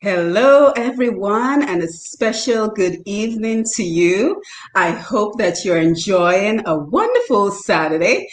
Hello, everyone, and a special good evening to you. I hope that you're enjoying a wonderful Saturday.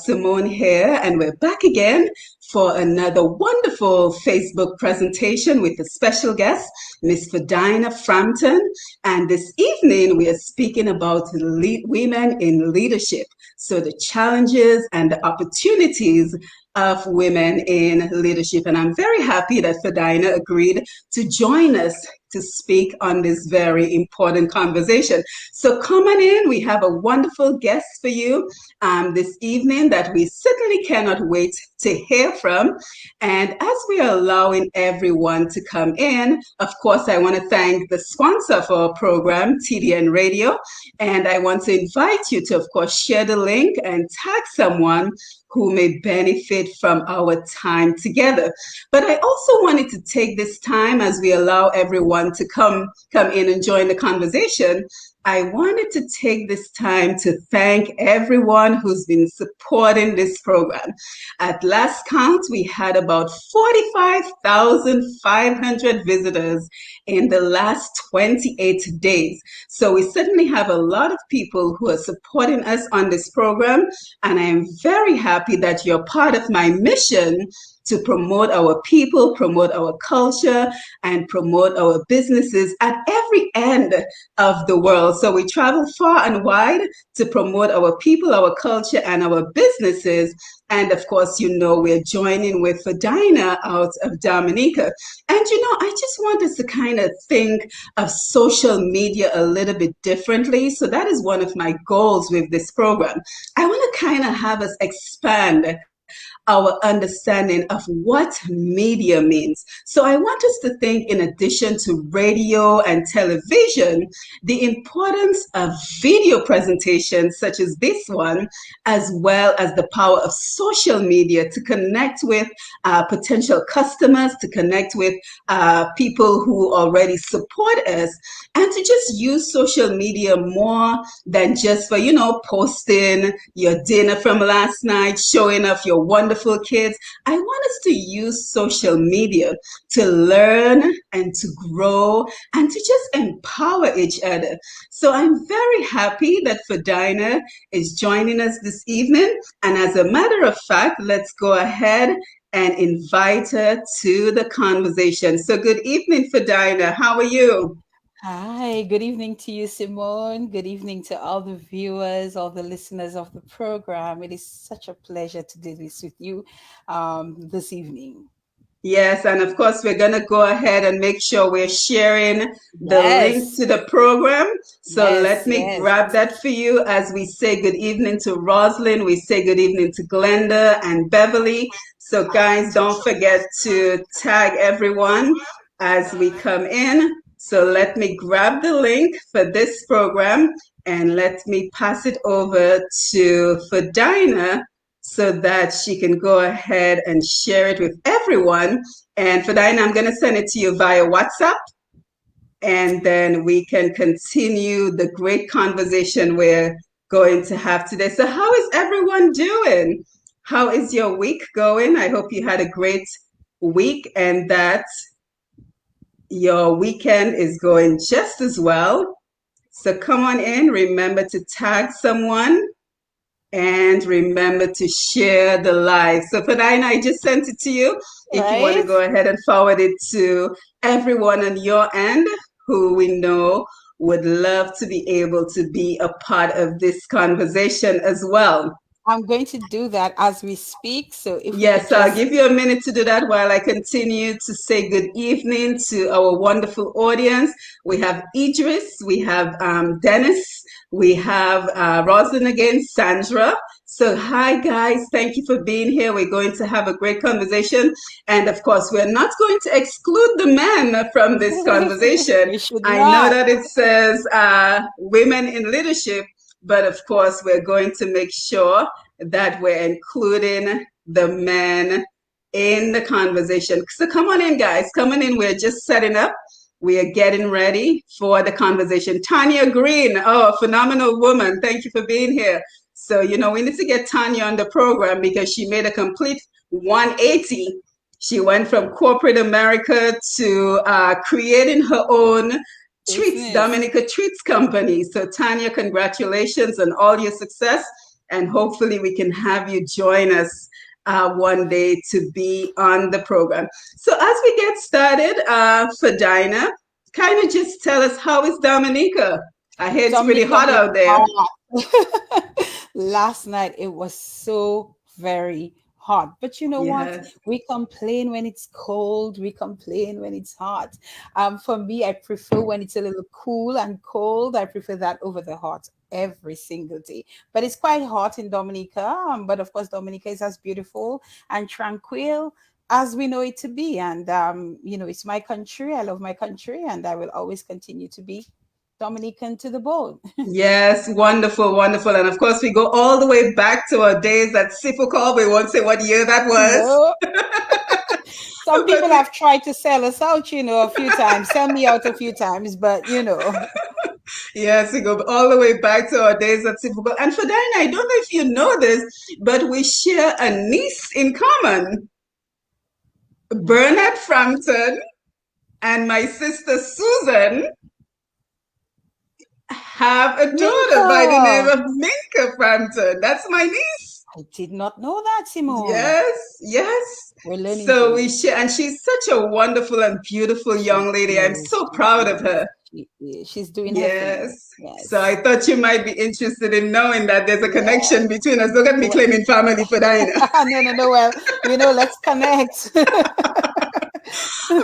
Simone here, and we're back again for another wonderful Facebook presentation with a special guest, Miss Ferdina Frampton. And this evening, we are speaking about women in leadership. So, the challenges and the opportunities of women in leadership. And I'm very happy that Ferdina agreed to join us to speak on this very important conversation. So come on in. We have a wonderful guest for you this evening that we certainly cannot wait to hear from. And as we are allowing everyone to come in, of course, I want to thank the sponsor for our program, TDN Radio. And I want to invite you to, of course, share the link and tag someone who may benefit from our time together. But I also wanted to take this time as we allow everyone to come in and join the conversation. I wanted to take this time to thank everyone who's been supporting this program. At last count, we had about 45,500 visitors in the last 28 days. So we certainly have a lot of people who are supporting us on this program, and I am very happy that you're part of my mission to promote our people, promote our culture, and promote our businesses at every end of the world. So we travel far and wide to promote our people, our culture, and our businesses. And of course, we're joining with Ferdina out of Dominica. And I just want us to kind of think of social media a little bit differently. So that is one of my goals with this program. I want to kind of have us expand our understanding of what media means. So I want us to think, in addition to radio and television, the importance of video presentations such as this one, as well as the power of social media to connect with potential customers, to connect with people who already support us, and to just use social media more than just for, posting your dinner from last night, showing off your wonderful kids. I want us to use social media to learn and to grow and to just empower each other. So I'm very happy that Ferdina is joining us this evening. And as a matter of fact, let's go ahead and invite her to the conversation. So good evening, Ferdina. How are you? Hi, good evening to you, Simone. Good evening to all the viewers, all the listeners of the program. It is such a pleasure to do this with you this evening. Yes, and of course, we're going to go ahead and make sure we're sharing the link Yes, to the program. So let yes, me yes. grab that for you as we say good evening to Roslyn. We say good evening to Glenda and Beverly. So, guys, don't forget to tag everyone as we come in. So, let me grab the link for this program and let me pass it over to Ferdina so that she can go ahead and share it with everyone. And Ferdina, I'm going to send it to you via WhatsApp, and then we can continue the great conversation we're going to have today. So, how is everyone doing? How is your week going? I hope you had a great week and that your weekend is going just as well. So, come on in. Remember to tag someone. And remember to share the live. So, Ferdina, I just sent it to you. If you want to Right? go ahead and forward it to everyone on your end who we know would love to be able to be a part of this conversation as well. I'm going to do that as we speak. So if we could Yes, I'll just, give you a minute to do that while I continue to say good evening to our wonderful audience. We have Idris, we have Dennis, we have Rosalind again, Sandra. So, hi guys, thank you for being here. We're going to have a great conversation. And of course, we're not going to exclude the men from this conversation. we should I know not. that it says women in leadership, but of course, we're going to make sure that we're including the men in the conversation. So come on in, guys. Come on in. We're just setting up. We are getting ready for the conversation. Tanya Green, oh, phenomenal woman. Thank you for being here. So, we need to get Tanya on the program because she made a complete 180 She went from corporate America to creating her own treats, Business. Dominica Treats Company. So, Tanya, congratulations on all your success. And hopefully, we can have you join us one day to be on the program. So, as we get started, Ferdina, kind of just tell us, how is Dominica? I hear it's pretty Dominica hot is out there. hot. Last night it was so very hot. But you know what? Yes. We complain when it's cold. We complain when it's hot. For me, I prefer when it's a little cool and cold. I prefer that over the hot every single day. But it's quite hot in Dominica. But of course, Dominica is as beautiful and tranquil as we know it to be. And it's my country. I love my country, and I will always continue to be Dominican to the bone. Yes, wonderful, wonderful. And of course, we go all the way back to our days at Call. We won't say what year that was, No. Some but people have tried to sell us out, a few times, sell me out a few times, but yes, we go all the way back to our days at Call. And for Diana, I don't know if you know this, but we share a niece in common, Bernard Frampton, and my sister Susan have a daughter Minka. by the name of Minka Frampton. That's my niece. I did not know that, Simone. Yes, yes. We're learning So we things. share, and she's such a wonderful and beautiful She young lady. I'm is. so She proud of is. her. She is. She's doing her thing. Yes. So I Yes. thought you might be interested in knowing that there's a connection Yes. between us. Don't get me Well, claiming family for Dinah. no, no, no. Well, let's connect.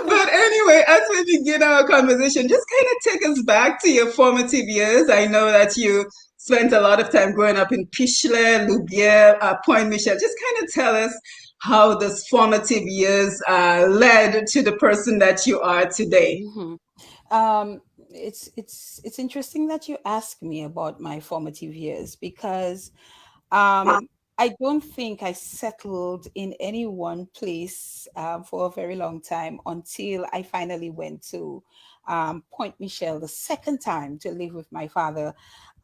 But anyway, as we begin our conversation, just kind of take us back to your formative years. I know that you spent a lot of time growing up in Pichler, Loubier, Point Michel. Just kind of tell us how those formative years led to the person that you are today. Mhm. It's interesting that you ask me about my formative years because um, I don't think I settled in any one place for a very long time until I finally went to Point Michel the second time to live with my father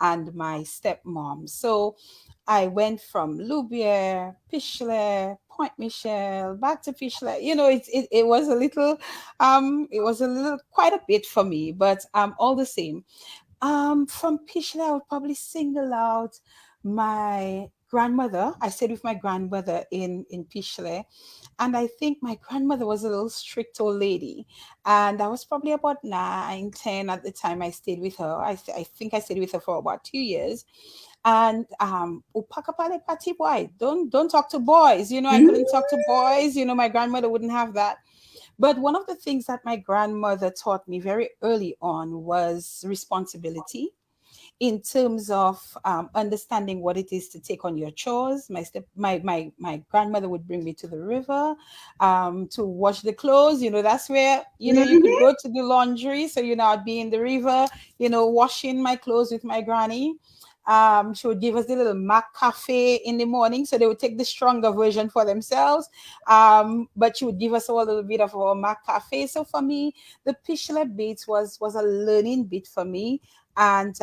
and my stepmom. So I went from Loubier, Pichler, Point Michel, back to Pichler. It was a little quite a bit for me, but all the same. From Pichler, I would probably single out my grandmother. I stayed with my grandmother in Pichler, and I think my grandmother was a little strict old lady, and I was probably about 9, 10 at the time I stayed with her. I think I stayed with her for about 2 years, and upakapale pati boy, don't talk to boys. I Mm, couldn't talk to boys. My grandmother wouldn't have that. But one of the things that my grandmother taught me very early on was responsibility in terms of understanding what it is to take on your chores. My grandmother would bring me to the river to wash the clothes. That's where you could mhm, go to do laundry. So I'd be in the river, washing my clothes with my granny. She would give us the little Mac cafe in the morning, so they would take the stronger version for themselves. But she would give us all a little bit of our Mac cafe. So for me, the Pishler bit was a learning bit for me, and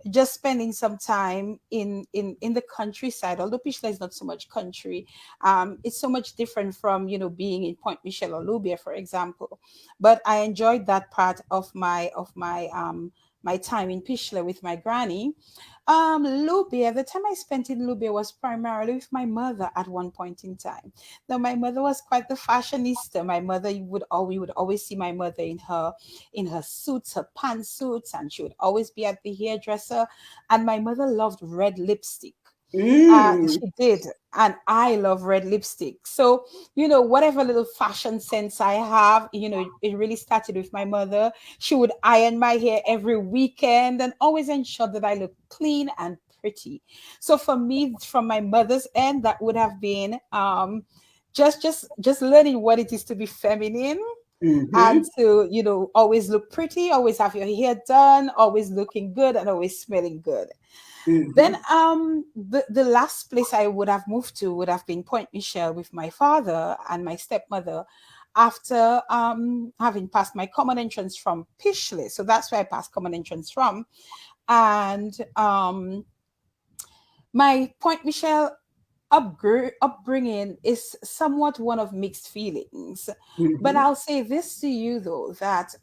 just spending some time in the countryside. Although Pishla is not so much country, it's so much different from being in Point Michel or Loubier, for example. But I enjoyed that part of my time in Pishla with my granny. Loubier, the time I spent in Loubier was primarily with my mother at one point in time. Now, my mother was quite the fashionista. My mother we would always see my mother in her suits, her pantsuits, and she would always be at the hairdresser. And my mother loved red lipstick. mm, She did. And I love red lipstick. So, whatever little fashion sense I have, it really started with my mother. She would iron my hair every weekend and always ensure that I look clean and pretty. So for me, from my mother's end, that would have been just learning what it is to be feminine and mhm, to always look pretty, always have your hair done, always looking good, and always smelling good. Then mhm. the last place I would have moved to would have been Point Michel with my father and my stepmother after having passed my common entrance from Pishley. So that's where I passed common entrance from. And my Point Michel upbringing is somewhat one of mixed feelings. But Mhm. I'll say this to you though, that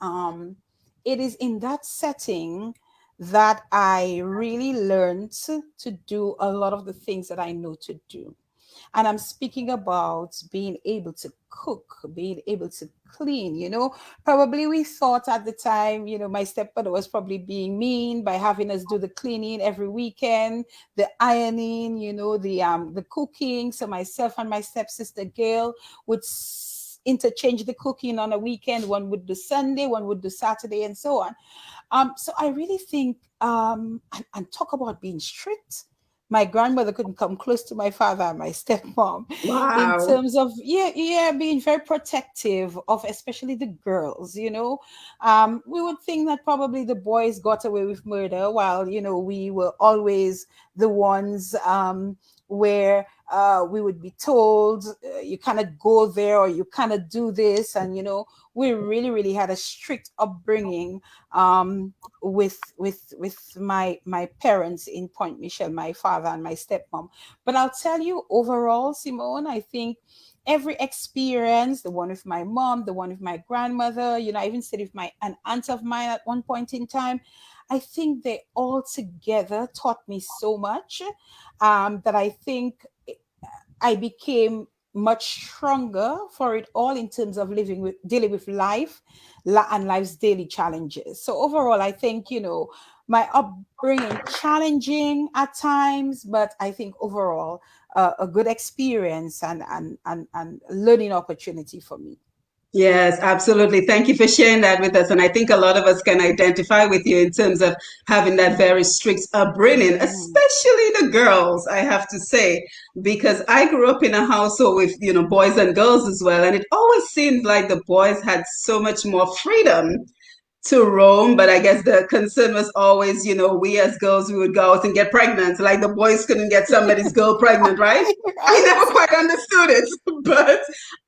it is in that setting that I really learned to do a lot of the things that I know to do. And I'm speaking about being able to cook, being able to clean. Probably we thought at the time, my stepmother was probably being mean by having us do the cleaning every weekend, the ironing, the cooking. So myself and my stepsister Gail would interchange the cooking on a weekend. One would do Sunday, one would do Saturday, and so on. So I really think, and talk about being strict. My grandmother couldn't come close to my father and my stepmom in Wow. terms of, yeah, being very protective of especially the girls. We would think that probably the boys got away with murder, while we were always the ones where we would be told, you cannot go there or you cannot do this. And we really, really had a strict upbringing with my parents in Point Michelle, my father and my stepmom. But I'll tell you, overall, Simone, I think every experience, the one with my mom, the one with my grandmother, I even said with an aunt of mine at one point in time, I think they all together taught me so much, that I think I became much stronger for it all in terms of dealing with life and life's daily challenges. So overall, I think, my upbringing challenging at times, but I think overall, a good experience and learning opportunity for me. Yes, absolutely. Thank you for sharing that with us. And I think a lot of us can identify with you in terms of having that very strict upbringing, Mhm. especially the girls, I have to say, because I grew up in a household with, boys and girls as well. And it always seemed like the boys had so much more freedom to roam, but I guess the concern was always, we as girls, we would go out and get pregnant. Like the boys couldn't get somebody's girl pregnant, right? I Right. never quite understood it, but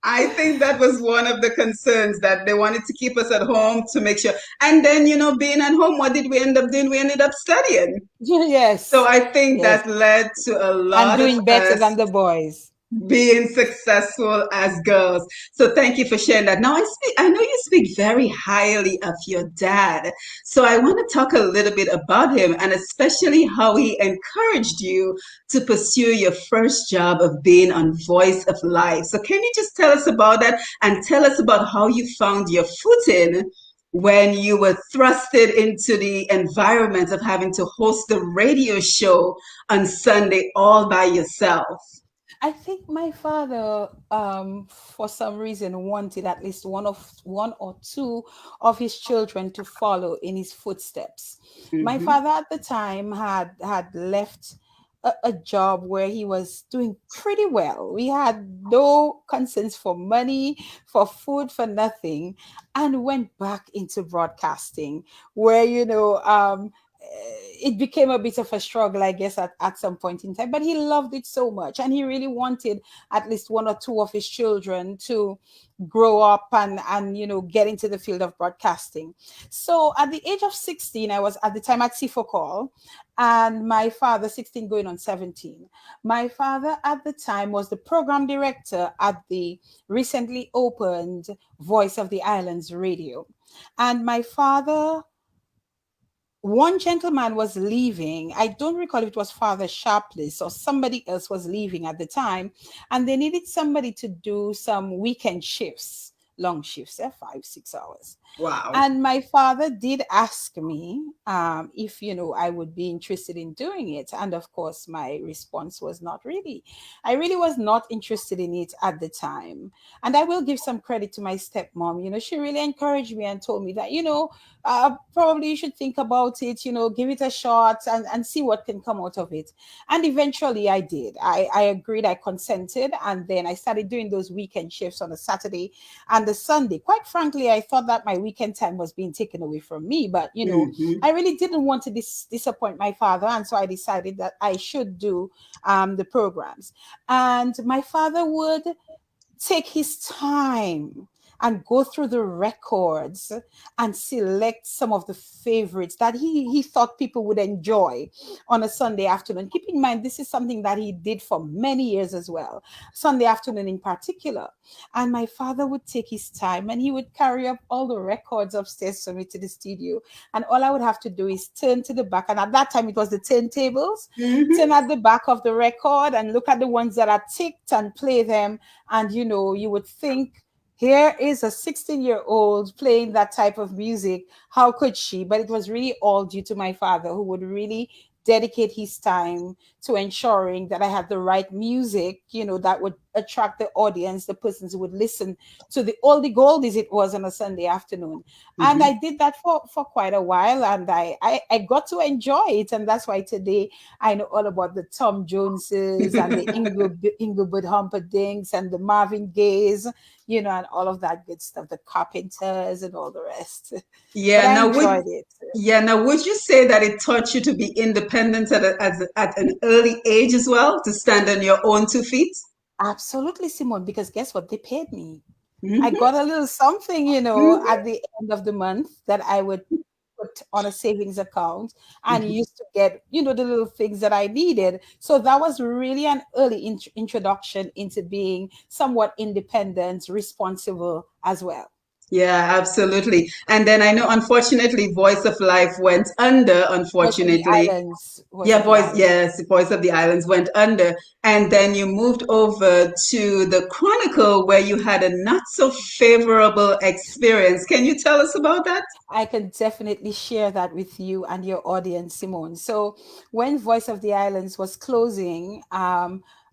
I think that was one of the concerns that they wanted to keep us at home to make sure. And then, being at home, what did we end up doing? We ended up studying. So Yes. I think Yes. that led to a And lot of doing better us than the boys. being successful as girls. So thank you for sharing that. Now I know you speak very highly of your dad. So I want to talk a little bit about him and especially how he encouraged you to pursue your first job of being on Voice of Life. So can you just tell us about that and tell us about how you found your footing when you were thrusted into the environment of having to host the radio show on Sunday all by yourself? I think my father, for some reason, wanted at least one or two of his children to follow in his footsteps. My Mhm. father at the time had left a job where he was doing pretty well. We had no concerns for money, for food, for nothing, and went back into broadcasting, where it became a bit of a struggle, I guess, at some point in time. But he loved it so much, and he really wanted at least one or two of his children to grow up and get into the field of broadcasting. So at the age of 16, I was at the time at C4 and my father, 16 going on 17. My father at the time was the program director at the recently opened Voice of the Islands radio. And my father, one gentleman was leaving. I don't recall if it was Father Sharpless or somebody else was leaving at the time, and they needed somebody to do some weekend shifts, long shifts, 5, 6 hours. Wow. And my father did ask me, if I would be interested in doing it, and of course my response was not really. I really was not interested in it at the time. And I will give some credit to my stepmom. She really encouraged me and told me that probably you should think about it, give it a shot and see what can come out of it. And eventually I did. I agreed, I consented, and then I started doing those weekend shifts on a Saturday and the Sunday. Quite frankly, I thought that my weekend time was being taken away from me, but Hmm. I really didn't want to disappoint my father, and so I decided that I should do the programs. And my father would take his time and go through the records and select some of the favorites that he thought people would enjoy on a Sunday afternoon. Keep in mind, this is something that he did for many years as well, Sunday afternoon in particular. And my father would take his time and he would carry up all the records upstairs for me to the studio. And all I would have to do is turn to the back. And at that time, it was the turntables. Mm-hmm. Turn at the back of the record and look at the ones that are ticked and play them. And, you would think, here is a 16-year-old playing that type of music. How could she? But it was really all due to my father, who would really dedicate his time to ensuring that I had the right music, that would attract the audience, the persons who would listen to the oldie goldies it was on a Sunday afternoon. And I did that for quite a while, and I got to enjoy it. And that's why today I know all about the Tom Joneses and the Inglewood Humperdinks and the Marvin Gayes, and all of that good stuff, the Carpenters and all the rest. But Yeah. I Now, enjoyed it. would you say that it taught you to be independent at an early age as well, to stand on your own 2 feet? Absolutely, Simone, because guess what? They paid me. I Mm-hmm. got a little something, Mm-hmm. at the end of the month that I would put on a savings account and used to get, the little things that I needed. So that was really an early introduction into being somewhat independent, responsible as well. Yeah, absolutely. And then I know, unfortunately, Voice of Life went under, Voice of the unfortunately. Islands, Voice Yeah, of the Islands. Voice of the Islands went under. And then you moved over to the Chronicle, where you had a not so favorable experience. Can you tell us about that? I can definitely share that with you and your audience, Simone. So, when Voice of the Islands was closing,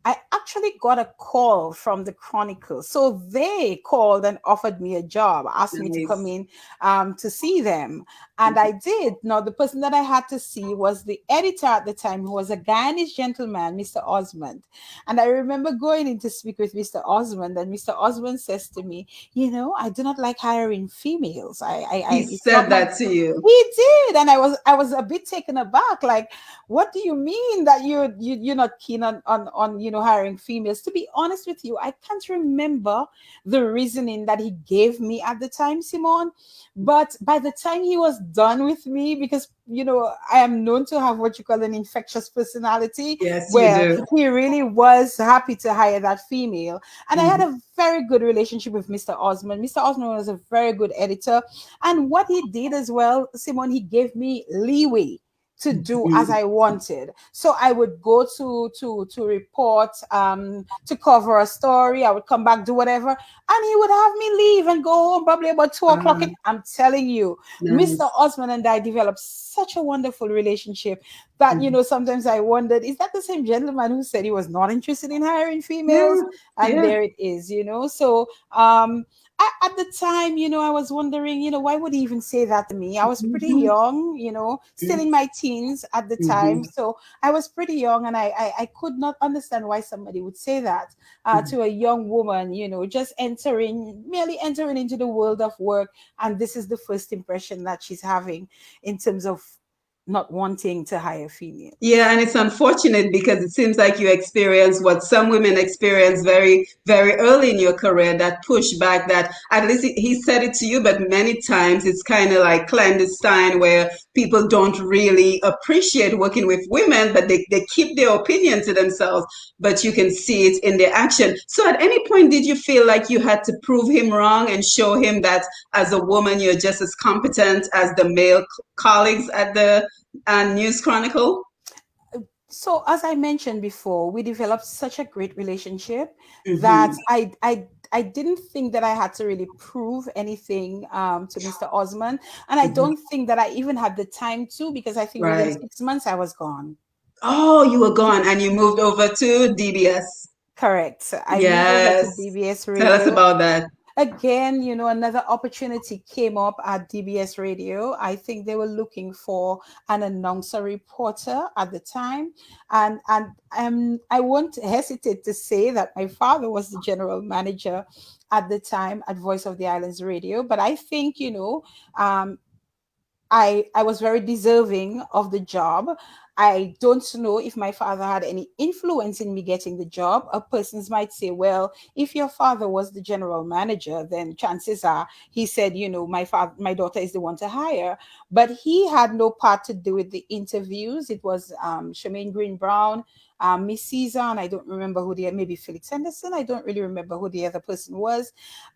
I actually got a call from the Chronicle. So they called and offered me a job, asked me to come Nice. in to see them. And I did. Now, the person that I had to see was the editor at the time, who was a Guyanese gentleman, Mr. Osmond. And I remember going in to speak with Mr. Osmond, and Mr. Osmond says to me, I do not like hiring females. He It's not said my. that to you. He did, and I was a bit taken aback. Like, what do you mean that you're not keen on hiring females? To be honest with you, I can't remember the reasoning that he gave me at the time, Simone. But by the time he was done with me, because I am known to have what you call an infectious personality. Yes, you Well, do. he really was happy to hire that female. And I had Mhm. a very good relationship with Mr. Osmond. Mr. Osmond was a very good editor. And what he did as well, Simone, he gave me leeway to do as Mhm. I wanted. So I would go to report, to cover a story. I would come back, do whatever, and he would have me leave and go home probably about 2 o'clock. Ah, And I'm telling you, Mr. nice. Osman and I developed such a wonderful relationship that Mhm. sometimes I wondered, is that the same gentleman who said he was not interested in hiring females? Yeah, And yeah. there it is. So at the time, I was wondering, why would he even say that to me? I was pretty Mhm. young, still in my teens at the time. Mhm. So I was pretty young, and I could not understand why somebody would say that Mhm. to a young woman, just merely entering into the world of work. And this is the first impression that she's having in terms of not wanting to hire Yeah, females. and it's unfortunate because it seems like you experience what some women experience very, very early in your career, that pushback that at least he said it to you, but many times it's kind of like clandestine where people don't really appreciate working with women, but they keep their opinion to themselves, but you can see it in their action. So at any point, did you feel like you had to prove him wrong and show him that as a woman, you're just as competent as the male colleagues at the News Chronicle? So as I mentioned before, we developed such a great relationship that Hmm. I didn't think that I had to really prove anything to Mr. Osman. And I Hmm. don't think that I even had the time to, because I think within Right. 6 months I was gone. Oh, you were gone and you moved over to DBS. Correct. So I moved over to Yes. DBS Tell us Radio. about that. Again, another opportunity came up at DBS Radio. I think they were looking for an announcer reporter at the time. And I won't hesitate to say that my father was the general manager at the time at Voice of the Islands Radio. But I think, um, I was very deserving of the job. I don't know if my father had any influence in me getting the job. A person might say, well, if your father was the general manager, then chances are he said, my daughter is the one to hire. But he had no part to do with the interviews. It was Charmaine Green Brown, Miss Caesar, and I don't remember maybe Felix Henderson. I don't really remember who the other person was.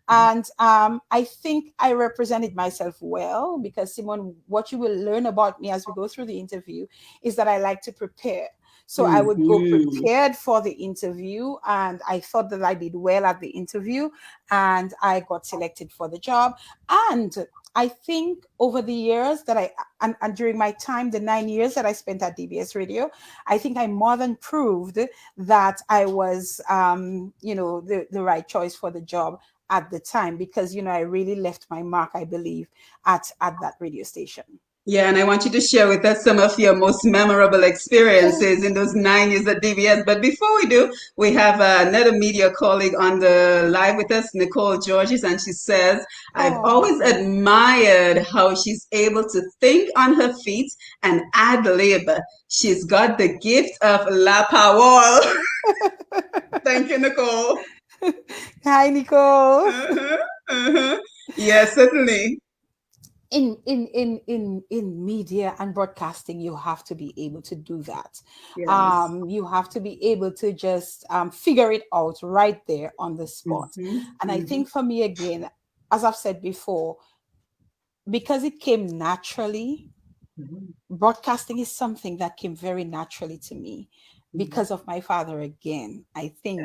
And I think I represented myself well, because Simone, what you will learn about me as we go through the interview is that I like to prepare. So I would go prepared for the interview, and I thought that I did well at the interview, and I got selected for the job. And I think over the years that and during my time, the 9 years that I spent at DBS Radio, I think I more than proved that I was, the right choice for the job at the time, because, I really left my mark, I believe, at that radio station. Yeah, and I want you to share with us some of your most memorable experiences in those 9 years at DBS. But before we do, we have another media colleague on the live with us, Nicole Georges, and she says, I've always admired how she's able to think on her feet and ad lib. She's got the gift of la parole. Thank you, Nicole. Hi, Nicole. Yes, certainly. In media and broadcasting, you have to be able to do that. Yes. You have to be able to just figure it out right there on the spot. And I think for me, again, as I've said before, because it came naturally, broadcasting is something that came very naturally to me because of my father. Again, I think,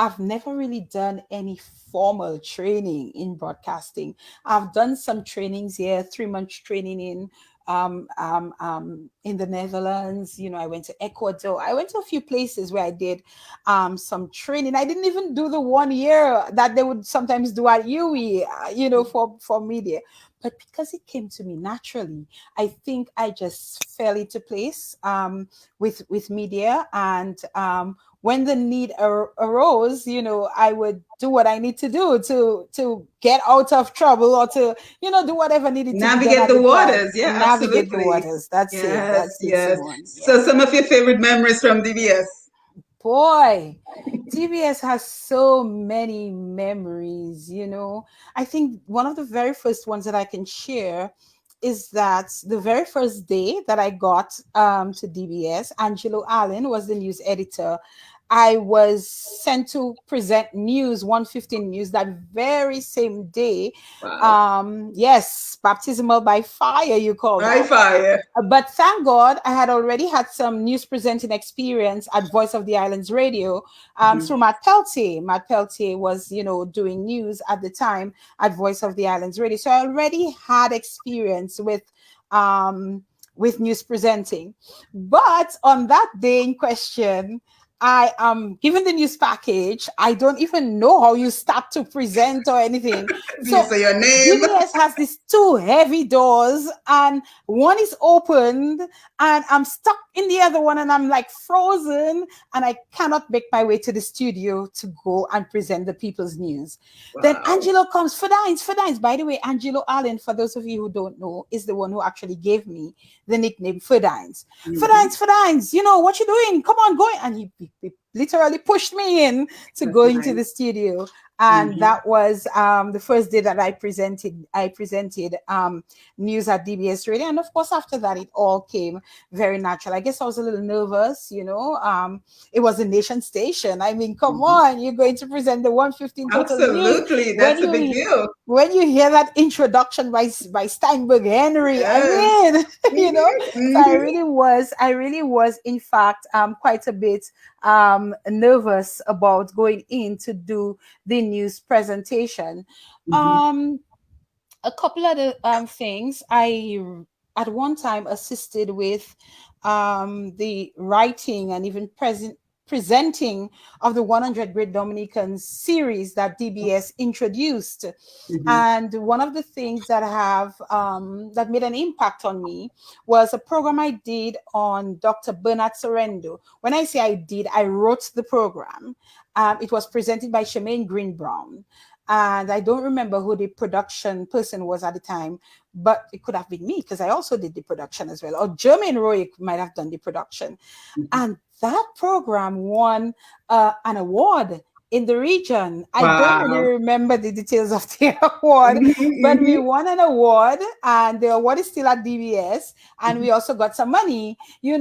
I've never really done any formal training in broadcasting. I've done some trainings here, 3 months training in the Netherlands. I went to Ecuador. I went to a few places where I did some training. I didn't even do the 1 year that they would sometimes do at UE, for media. But because it came to me naturally, I think I just fell into place with media. And when the need arose, I would do what I need to do to get out of trouble, or to, do whatever needed to be done. Navigate the waters. Yeah, navigate absolutely. the waters. That's it. That's it, Yes. Simone. So some of your favorite memories from DBS? Boy, DBS has so many memories, I think one of the very first ones that I can share is that the very first day that I got to DBS, Angelo Allen was the news editor. I was sent to present news, 1:15 news, that very same day. Wow. Yes, baptismal by fire, you call that. By fire. But thank God I had already had some news presenting experience at Voice of the Islands Radio through Matt Peltier. Matt Peltier was, doing news at the time at Voice of the Islands Radio. So I already had experience with news presenting. But on that day in question, I am given the news package. I don't even know how you start to present or anything. So you say your name. DBS has these 2 heavy doors, and one is opened, and I'm stuck in the other one, and I'm like frozen, and I cannot make my way to the studio to go and present the people's news. Wow. Then Angelo comes, Ferdines. By the way, Angelo Allen, for those of you who don't know, is the one who actually gave me the nickname Ferdines. Ferdines, what you doing? Come on, go in. And he literally pushed me in to go into the studio. And that was the first day that I presented news at DBS Radio. And of course, after that, it all came very natural. I guess I was a little nervous, it was a nation station. I mean, come on, you're going to present the 1:15 total news. Absolutely, that's a big deal. When you hear that introduction by Steinberg Henry, yes. I mean, so I really was, in fact, quite a bit nervous about going in to do the news presentation. A couple other things. I at one time assisted with the writing and even presenting of the 100 Great Dominicans series that DBS introduced. And one of the things that that made an impact on me was a program I did on Dr. Bernard Sorrento. When I say I did, I wrote the program. It was presented by Charmaine Green Brown. and I don't remember who the production person was at the time, but it could have been me because I also did the production as well. Or Jermaine Roy might have done the production. And that program won an award in the region. I don't really Wow. remember the details of the award, Mhm, but we mhm, won an award, and the award is still at DBS, and we mhm. also got some money,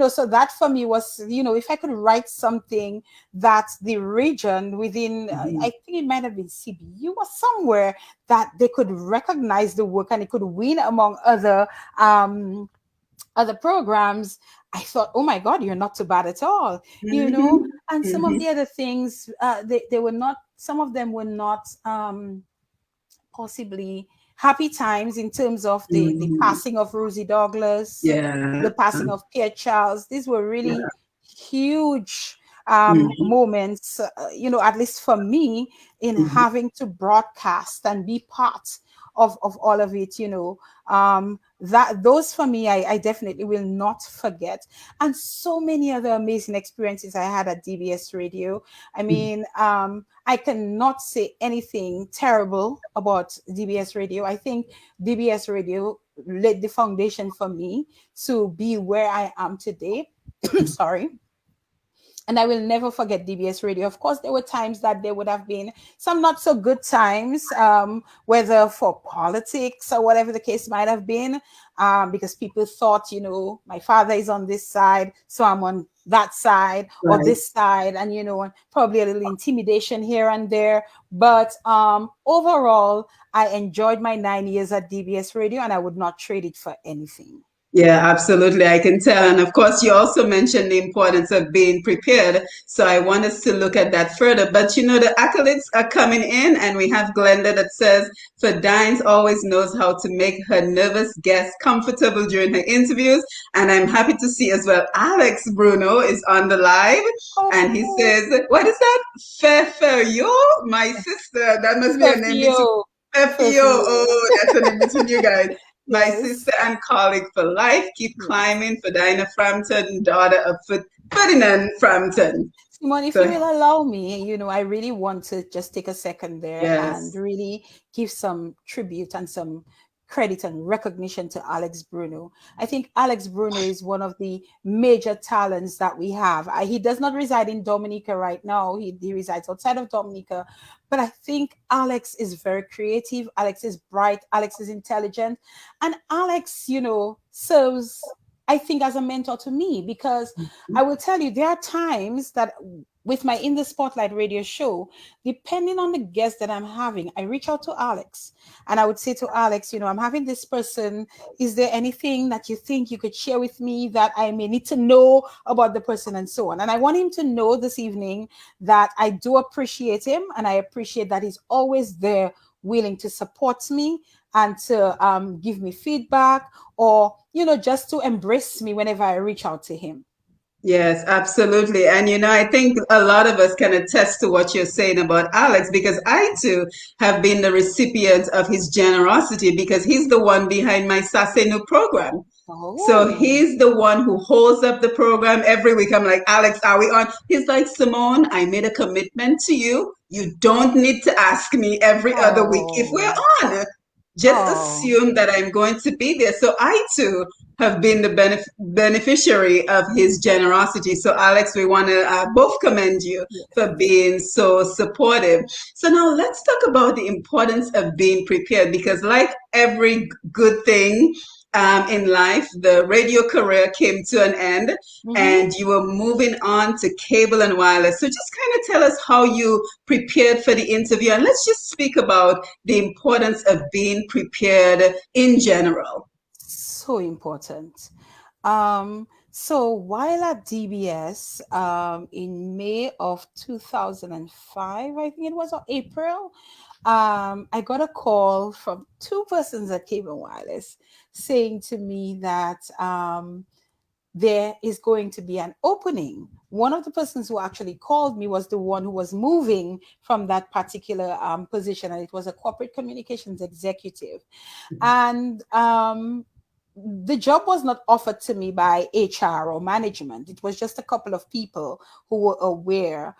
so that for me was, if I could write something that the region within, I Mhm. think it might have been CBU or somewhere, that they could recognize the work and it could win among other programs. I thought, oh my God, you're not too bad at all, Mhm. and some of Mhm. the other things, they were not, some of them were not possibly happy times in terms of the Mhm. passing of Rosie Douglas, Yeah. the passing of Pierre Charles. These were really Yeah. huge Mhm. moments, at least for me, in Mhm. having to broadcast and be part of all of it, that those for me, I definitely will not forget. And so many other amazing experiences I had at DBS Radio. I Mhm. mean, I cannot say anything terrible about DBS Radio. I think DBS Radio laid the foundation for me to be where I am today. Sorry. And I will never forget DBS Radio. Of course, there were times that there would have been some not so good times, whether for politics or whatever the case might have been, because people thought, my father is on this side, so I'm on that side or Right. this side, and and probably a little intimidation here and there. But overall, I enjoyed my 9 years at DBS Radio, and I would not trade it for anything. Yeah, absolutely. I can tell. And of course, you also mentioned the importance of being prepared. So I want us to look at that further. But the accolades are coming in, and we have Glenda that says, Ferdines always knows how to make her nervous guests comfortable during her interviews. And I'm happy to see as well, Alex Bruno is on the live. And he Oh, says, what is that? Feferyo, my sister. That must be a name between Fefio, Fefio. Fefio. Oh, that's a name between you guys. My Yes. sister and colleague for life. Keep Yes. climbing. Ferdina Frampton, daughter of Ferdinand Frampton. Simone, if you So, will allow me, I really want to just take a second there and yes, really give some tribute and some credit and recognition to Alex Bruno. I think Alex Bruno is one of the major talents that we have. He does not reside in Dominica right now. He resides outside of Dominica. But I think Alex is very creative. Alex is bright. Alex is intelligent. And Alex, serves, I think, as a mentor to me, because I will tell you, there are times that with my In the Spotlight radio show, depending on the guest that I'm having, I reach out to Alex and I would say to Alex, I'm having this person. Is there anything that you think you could share with me that I may need to know about the person, and so on? And I want him to know this evening that I do appreciate him, and I appreciate that he's always there willing to support me and to give me feedback, or just to embrace me whenever I reach out to him. yes, absolutely. And I think a lot of us can attest to what you're saying about Alex, because I too have been the recipient of his generosity, because he's the one behind my Sasenu program. So Oh, he's the one who holds up the program every week. I'm like, Alex, are we on? He's like, Simone, I made a commitment to you. You don't need to ask me every other week if we're oh, on. Just oh, assume that I'm going to be there. So I too have been the beneficiary of his generosity. So Alex, we want to both commend you for yes. being so supportive. So now let's talk about the importance of being prepared, because like every good thing, in life, the radio career came to an end Mm-hmm. and you were moving on to cable and wireless. So just kind of tell us how you prepared for the interview. And let's just speak about the importance of being prepared in general. So important. So while at DBS, in May of 2005, I think it was, or April, I got a call from two persons at Cable Wireless saying to me that there is going to be an opening. One of the persons who actually called me was the one who was moving from that particular position, and it was a corporate communications executive. And the job was not offered to me by HR or management. It was just a couple of people who were aware.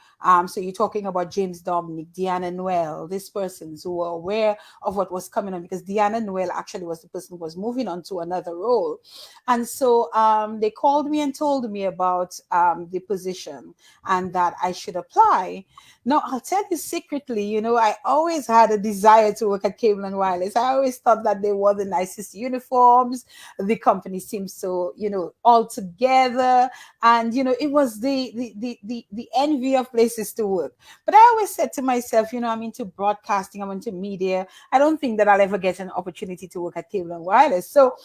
So you're talking about James Dominic, Deanna Noel, these persons who were aware of what was coming on, because Deanna Noel actually was the person who was moving on to another role. And so they called me and told me about the position and that I should apply. Now, I'll tell you secretly, I always had a desire to work at Cable and Wireless. I always thought that they wore the nicest uniforms. The company seems so, all together. And, it was the envy of places to work. But I always said to myself, I'm into broadcasting, I'm into media. I don't think that I'll ever get an opportunity to work at Cable and Wireless. So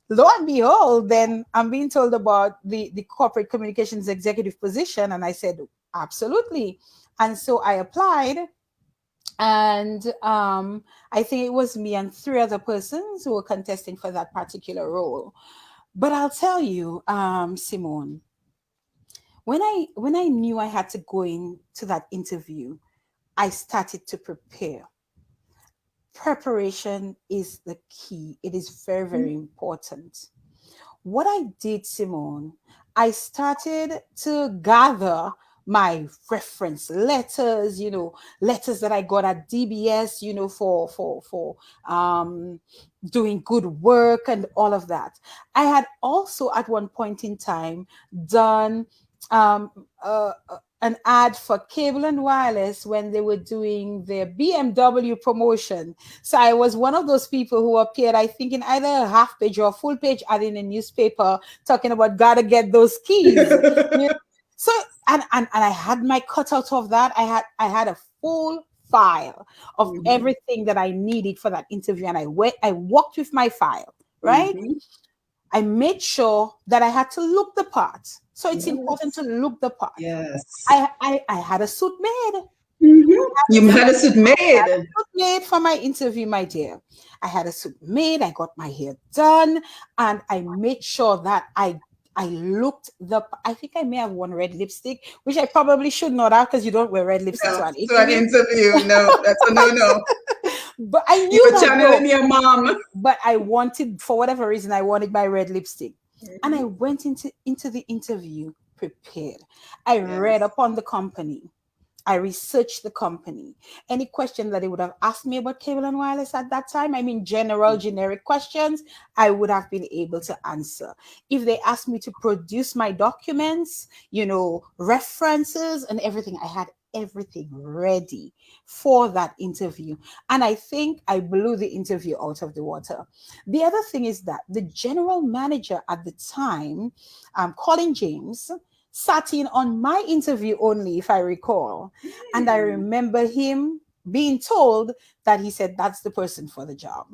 lo and behold, then I'm being told about the corporate communications executive position. And I said, absolutely. And so I applied. And I think it was me and 3 other persons who were contesting for that particular role. But I'll tell you, Simone, when I knew I had to go into that interview, I started to prepare. Preparation is the key. It is very, very important. What I did, Simone, I started to gather my reference letters, letters that I got at DBS, for doing good work and all of that. I had also at one point in time done an ad for Cable and Wireless when they were doing their BMW promotion. So I was one of those people who appeared, I think, in either a half page or a full page ad in a newspaper talking about gotta get those keys. So and I had my cutout of that. I had a full file of everything that I needed for that interview, and I walked with my file, right? I made sure that I had to look the part. So it's important to look the part. Yes. I had a suit made. You had a suit made. I had a suit made for my interview, my dear. I had a suit made. I got my hair done, and I made sure that I looked I think I may have worn red lipstick, which I probably should not have, because you don't wear red lipstick to an interview. No, that's a no. But I knew you were channeling your mom. But I wanted, for whatever reason, I wanted my red lipstick. And I went into the interview prepared. I read upon the company. I researched the company. Any question that they would have asked me about Cable and Wireless at that time, generic questions, I would have been able to answer. If they asked me to produce my documents, references and everything, I had everything ready for that interview. And I think I blew the interview out of the water. The other thing is that the general manager at the time, Colin James, sat in on my interview only, if I recall. And I remember him being told that he said, that's the person for the job.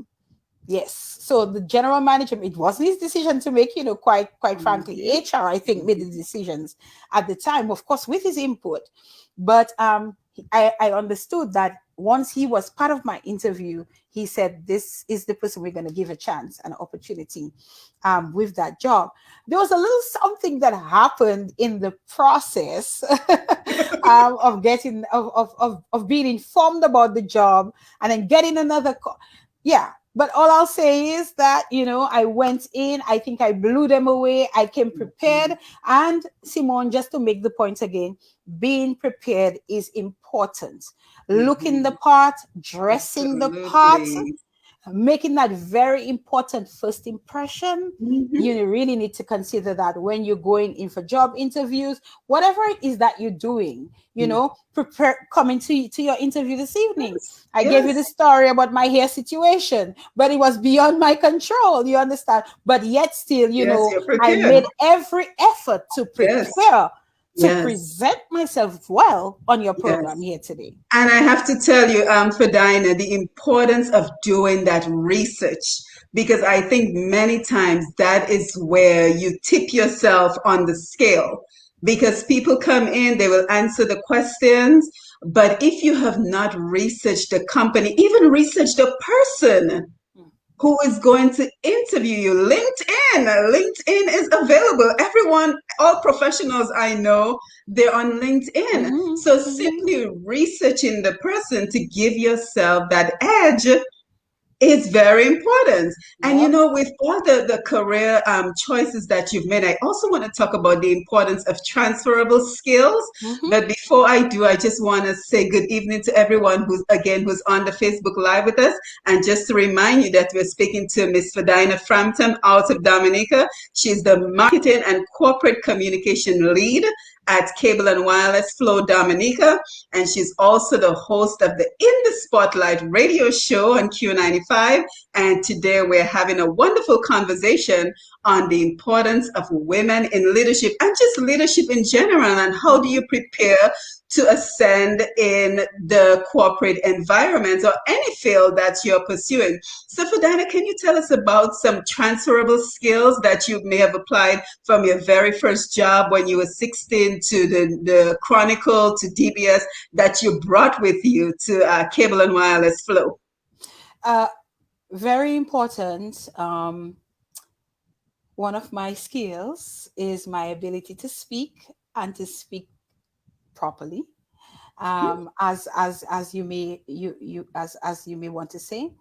Yes. So the general manager, it wasn't his decision to make, quite frankly. HR, I think, made the decisions at the time, of course, with his input. But I understood that once he was part of my interview, he said, this is the person we're going to give a chance, an opportunity with that job. There was a little something that happened in the process of getting, of being informed about the job and then getting another call. Yeah. But all I'll say is that, I went in, I think I blew them away. I came prepared. And Simone, just to make the point again, being prepared is important. Looking the part, dressing the part, making that very important first impression. You really need to consider that when you're going in for job interviews, whatever it is that you're doing, prepare coming to your interview this evening. I gave you the story about my hair situation, but it was beyond my control, you understand? But yet still, I made every effort to prepare to present myself well on your program here today. And I have to tell you, Ferdina, the importance of doing that research, because I think many times that is where you tip yourself on the scale, because people come in, they will answer the questions, but if you have not researched the company, even researched the person who is going to interview you, LinkedIn is available. Everyone, all professionals I know, they're on LinkedIn. So simply researching the person to give yourself that edge It's very important. And Yep. with all the career choices that you've made, I also want to talk about the importance of transferable skills. Mm-hmm. But before I do, I just want to say good evening to everyone who's on the Facebook Live with us. And just to remind you that we're speaking to Miss Ferdina Frampton out of Dominica. She's the marketing and corporate communication lead at Cable and Wireless Flow Dominica, and she's also the host of the In the Spotlight radio show on Q95. And today we're having a wonderful conversation on the importance of women in leadership and just leadership in general, and how do Mm-hmm. you prepare to ascend in the corporate environment or any field that you're pursuing. So, Ferdinand, can you tell us about some transferable skills that you may have applied from your very first job when you were 16 to the Chronicle to DBS that you brought with you to Cable and Wireless Flow? Uh, Very important. One of my skills is my ability to speak and to speak properly. As you may as you may want to say.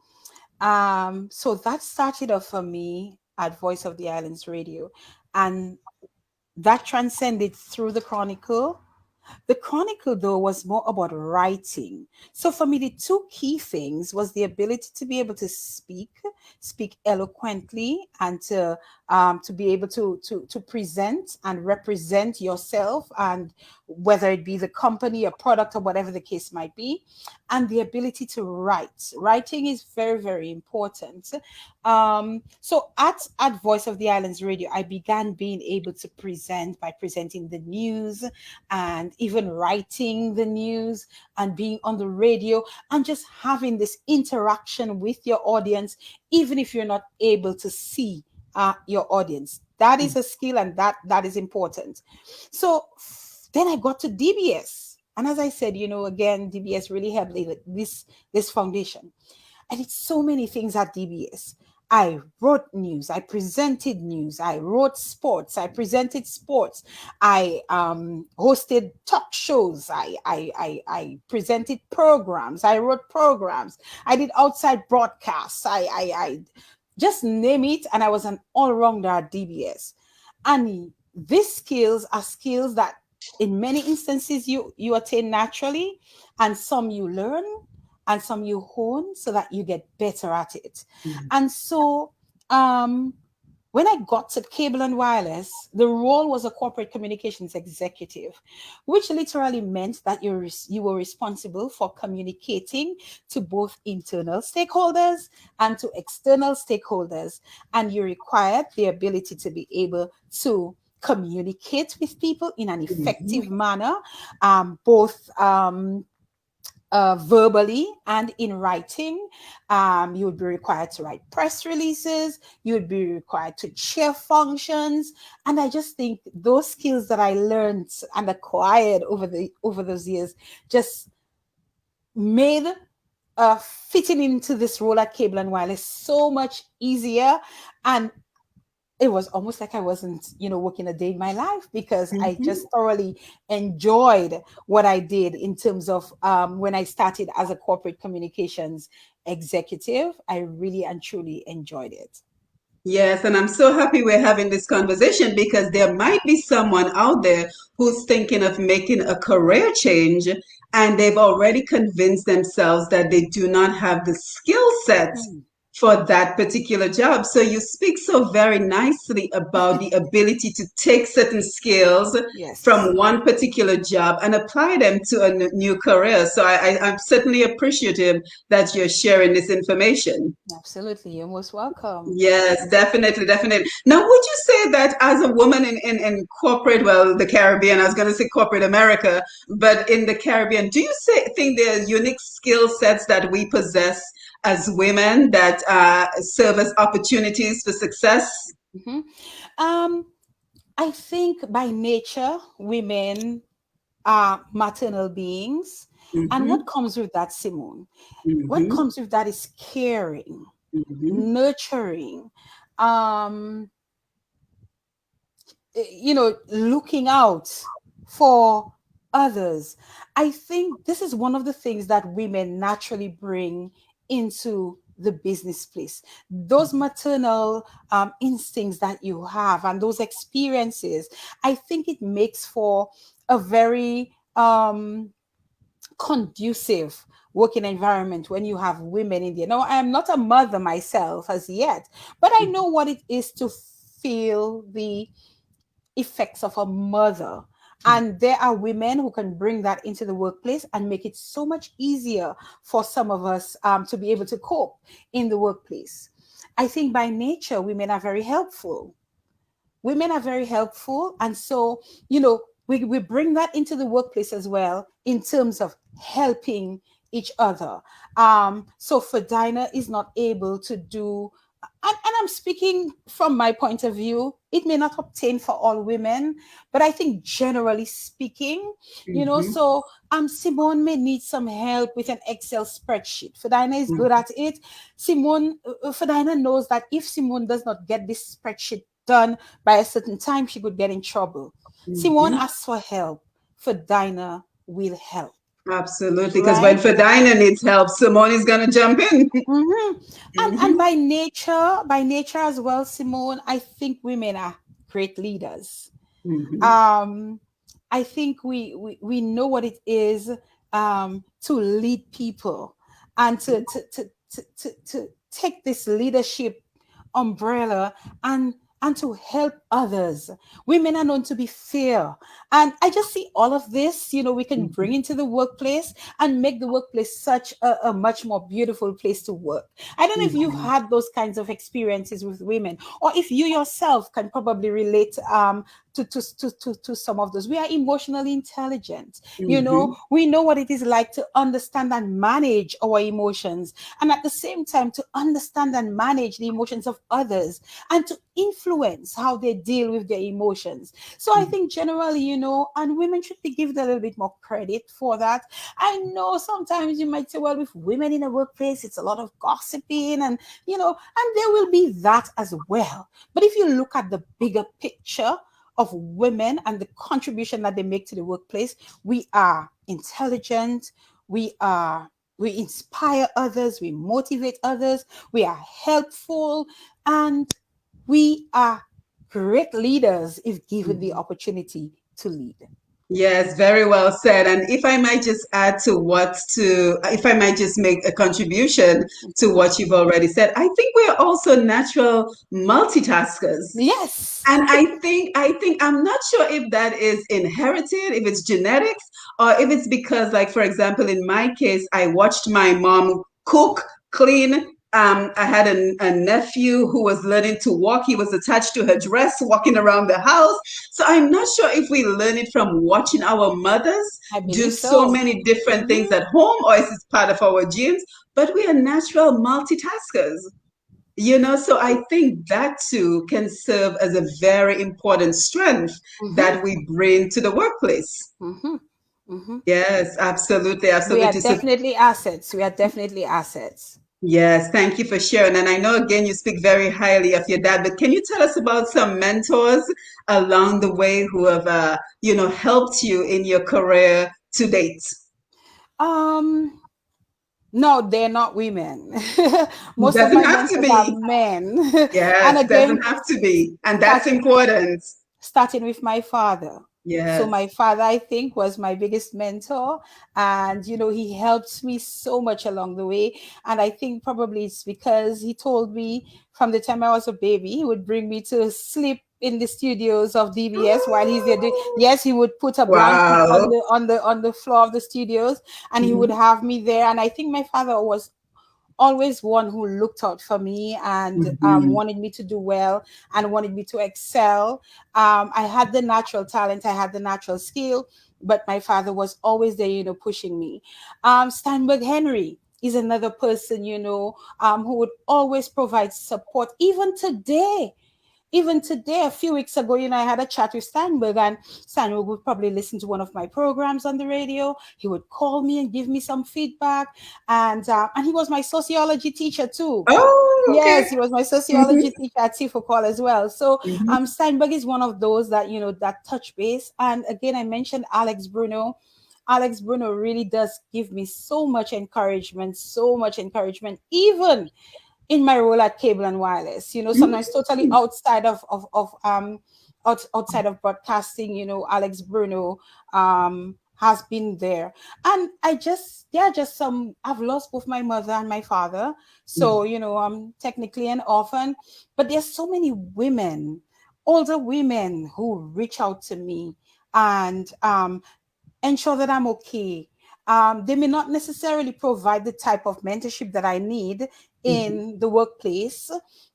So that started off for me at Voice of the Islands Radio, and that transcended through the Chronicle. The Chronicle, though, was more about writing. So for me, the two key things was the ability to be able to speak eloquently, and to be able to present and represent yourself, and whether it be the company, a product, or whatever the case might be, and the ability to write. Writing is very, very important. So at Voice of the Islands Radio, I began being able to present by presenting the news, and even writing the news, and being on the radio, and just having this interaction with your audience, even if you're not able to see your audience. That is a skill, and that is important. So then I got to DBS. And as I said, again, DBS really helped this foundation. I did so many things at DBS. I wrote news, I presented news, I wrote sports, I presented sports, I hosted talk shows, I presented programs, I wrote programs, I did outside broadcasts, I just name it, and I was an all-rounder at DBS. And these skills are skills that in many instances you attain naturally, and some you learn, and some you hone so that you get better at it. And so when I got to Cable and Wireless, the role was a corporate communications executive, which literally meant that you were responsible for communicating to both internal stakeholders and to external stakeholders. And you required the ability to be able to communicate with people in an effective manner, both verbally and in writing. You would be required to write press releases. You would be required to chair functions. And I just think those skills that I learned and acquired over those years just made fitting into this role at Cable and Wireless so much easier. And it was almost like I wasn't, working a day in my life, because I just thoroughly enjoyed what I did in terms of when I started as a corporate communications executive. I really and truly enjoyed it. Yes, and I'm so happy we're having this conversation because there might be someone out there who's thinking of making a career change, and they've already convinced themselves that they do not have the skill set Mm. for that particular job. So you speak so very nicely about the ability to take certain skills Yes, from one particular job and apply them to a new career. So I'm certainly appreciative that you're sharing this information. absolutely. You're most welcome. Yes, definitely, definitely. Now, would you say that as a woman in corporate, well, the Caribbean, I was going to say corporate America, but in the Caribbean, do you think there are unique skill sets that we possess as women that serve as opportunities for success? Mhm. Um, I think by nature, women are maternal beings. And what Hmm. comes with that, Simone? What Hmm. comes with that is caring, Hmm. nurturing, um, looking out for others. I think this is one of the things that women naturally bring into the business place. Those maternal instincts that you have and those experiences, I think it makes for a very conducive working environment when you have women in there. Now, I am not a mother myself as yet, but I know what it is to feel the effects of a mother. And there are women who can bring that into the workplace and make it so much easier for some of us to be able to cope in the workplace. I think by nature, women are very helpful. Women are very helpful. And so, we bring that into the workplace as well in terms of helping each other. So Ferdina is not able to do, and I'm speaking from my point of view, it may not obtain for all women, but I think generally speaking, so Simone may need some help with an Excel spreadsheet. Ferdina is good at it. Ferdina knows that if Simone does not get this spreadsheet done by a certain time, she could get in trouble. Simone asks for help. Ferdina will help. Absolutely, because when Ferdina needs help, Simone is going to jump in. And by nature as well, Simone, I think women are great leaders. I think we know what it is to lead people and to take this leadership umbrella and to help others. Women are known to be fair. And I just see all of this, we can bring into the workplace and make the workplace such a much more beautiful place to work. I don't know if you've had those kinds of experiences with women, or if you yourself can probably relate to some of those. We are emotionally intelligent. We know what it is like to understand and manage our emotions, and at the same time to understand and manage the emotions of others and to influence how they deal with their emotions. So I think generally, and women should be given a little bit more credit for that. I know sometimes you might say, well, with women in a workplace, it's a lot of gossiping and there will be that as well. But if you look at the bigger picture of women and the contribution that they make to the workplace, we are intelligent, we inspire others, we motivate others, we are helpful, and we are great leaders if given the opportunity to lead. Yes, very well said. And if I might just add if I might just make a contribution to what you've already said, I think we're also natural multitaskers. Yes. And I think I'm not sure if that is inherited, if it's genetics, or if it's because, like, for example, in my case, I watched my mom cook, clean. I had a nephew who was learning to walk. He was attached to her dress, walking around the house. So I'm not sure if we learn it from watching our mothers do so many different things at home, or is it part of our genes? But we are natural multitaskers. So I think that too can serve as a very important strength that we bring to the workplace. Yes, absolutely, absolutely. We are definitely assets. We are definitely assets. Yes, thank you for sharing. And I know, again, you speak very highly of your dad, but can you tell us about some mentors along the way who have, helped you in your career to date? No, they're not women. Most of Doesn't my have to mentors are be. men. And Yes, again, doesn't have to be. And that's important. starting with my father. Yes. So my father, I think, was my biggest mentor. And, he helped me so much along the way. And I think probably it's because he told me from the time I was a baby, he would bring me to sleep in the studios of DBS while he's there. Yes, he would put a blanket on the floor of the studios and he would have me there. And I think my father was always one who looked out for me and wanted me to do well and wanted me to excel. I had the natural talent, I had the natural skill, but my father was always there, pushing me. Steinberg Henry is another person, who would always provide support. Even today, a few weeks ago, I had a chat with Steinberg, and Steinberg would probably listen to one of my programs on the radio. He would call me and give me some feedback, and he was my sociology teacher too. Oh, okay. Yes, he was my sociology teacher at Tifokol as well. So Steinberg is one of those that that touch base. And again, I mentioned Alex Bruno. Alex Bruno really does give me so much encouragement, even in my role at Cable and Wireless, sometimes totally outside of broadcasting, Alex Bruno has been there. And there are just I've lost both my mother and my father. So, I'm technically an orphan, but there's so many women, older women, who reach out to me and ensure that I'm okay. They may not necessarily provide the type of mentorship that I need in the workplace,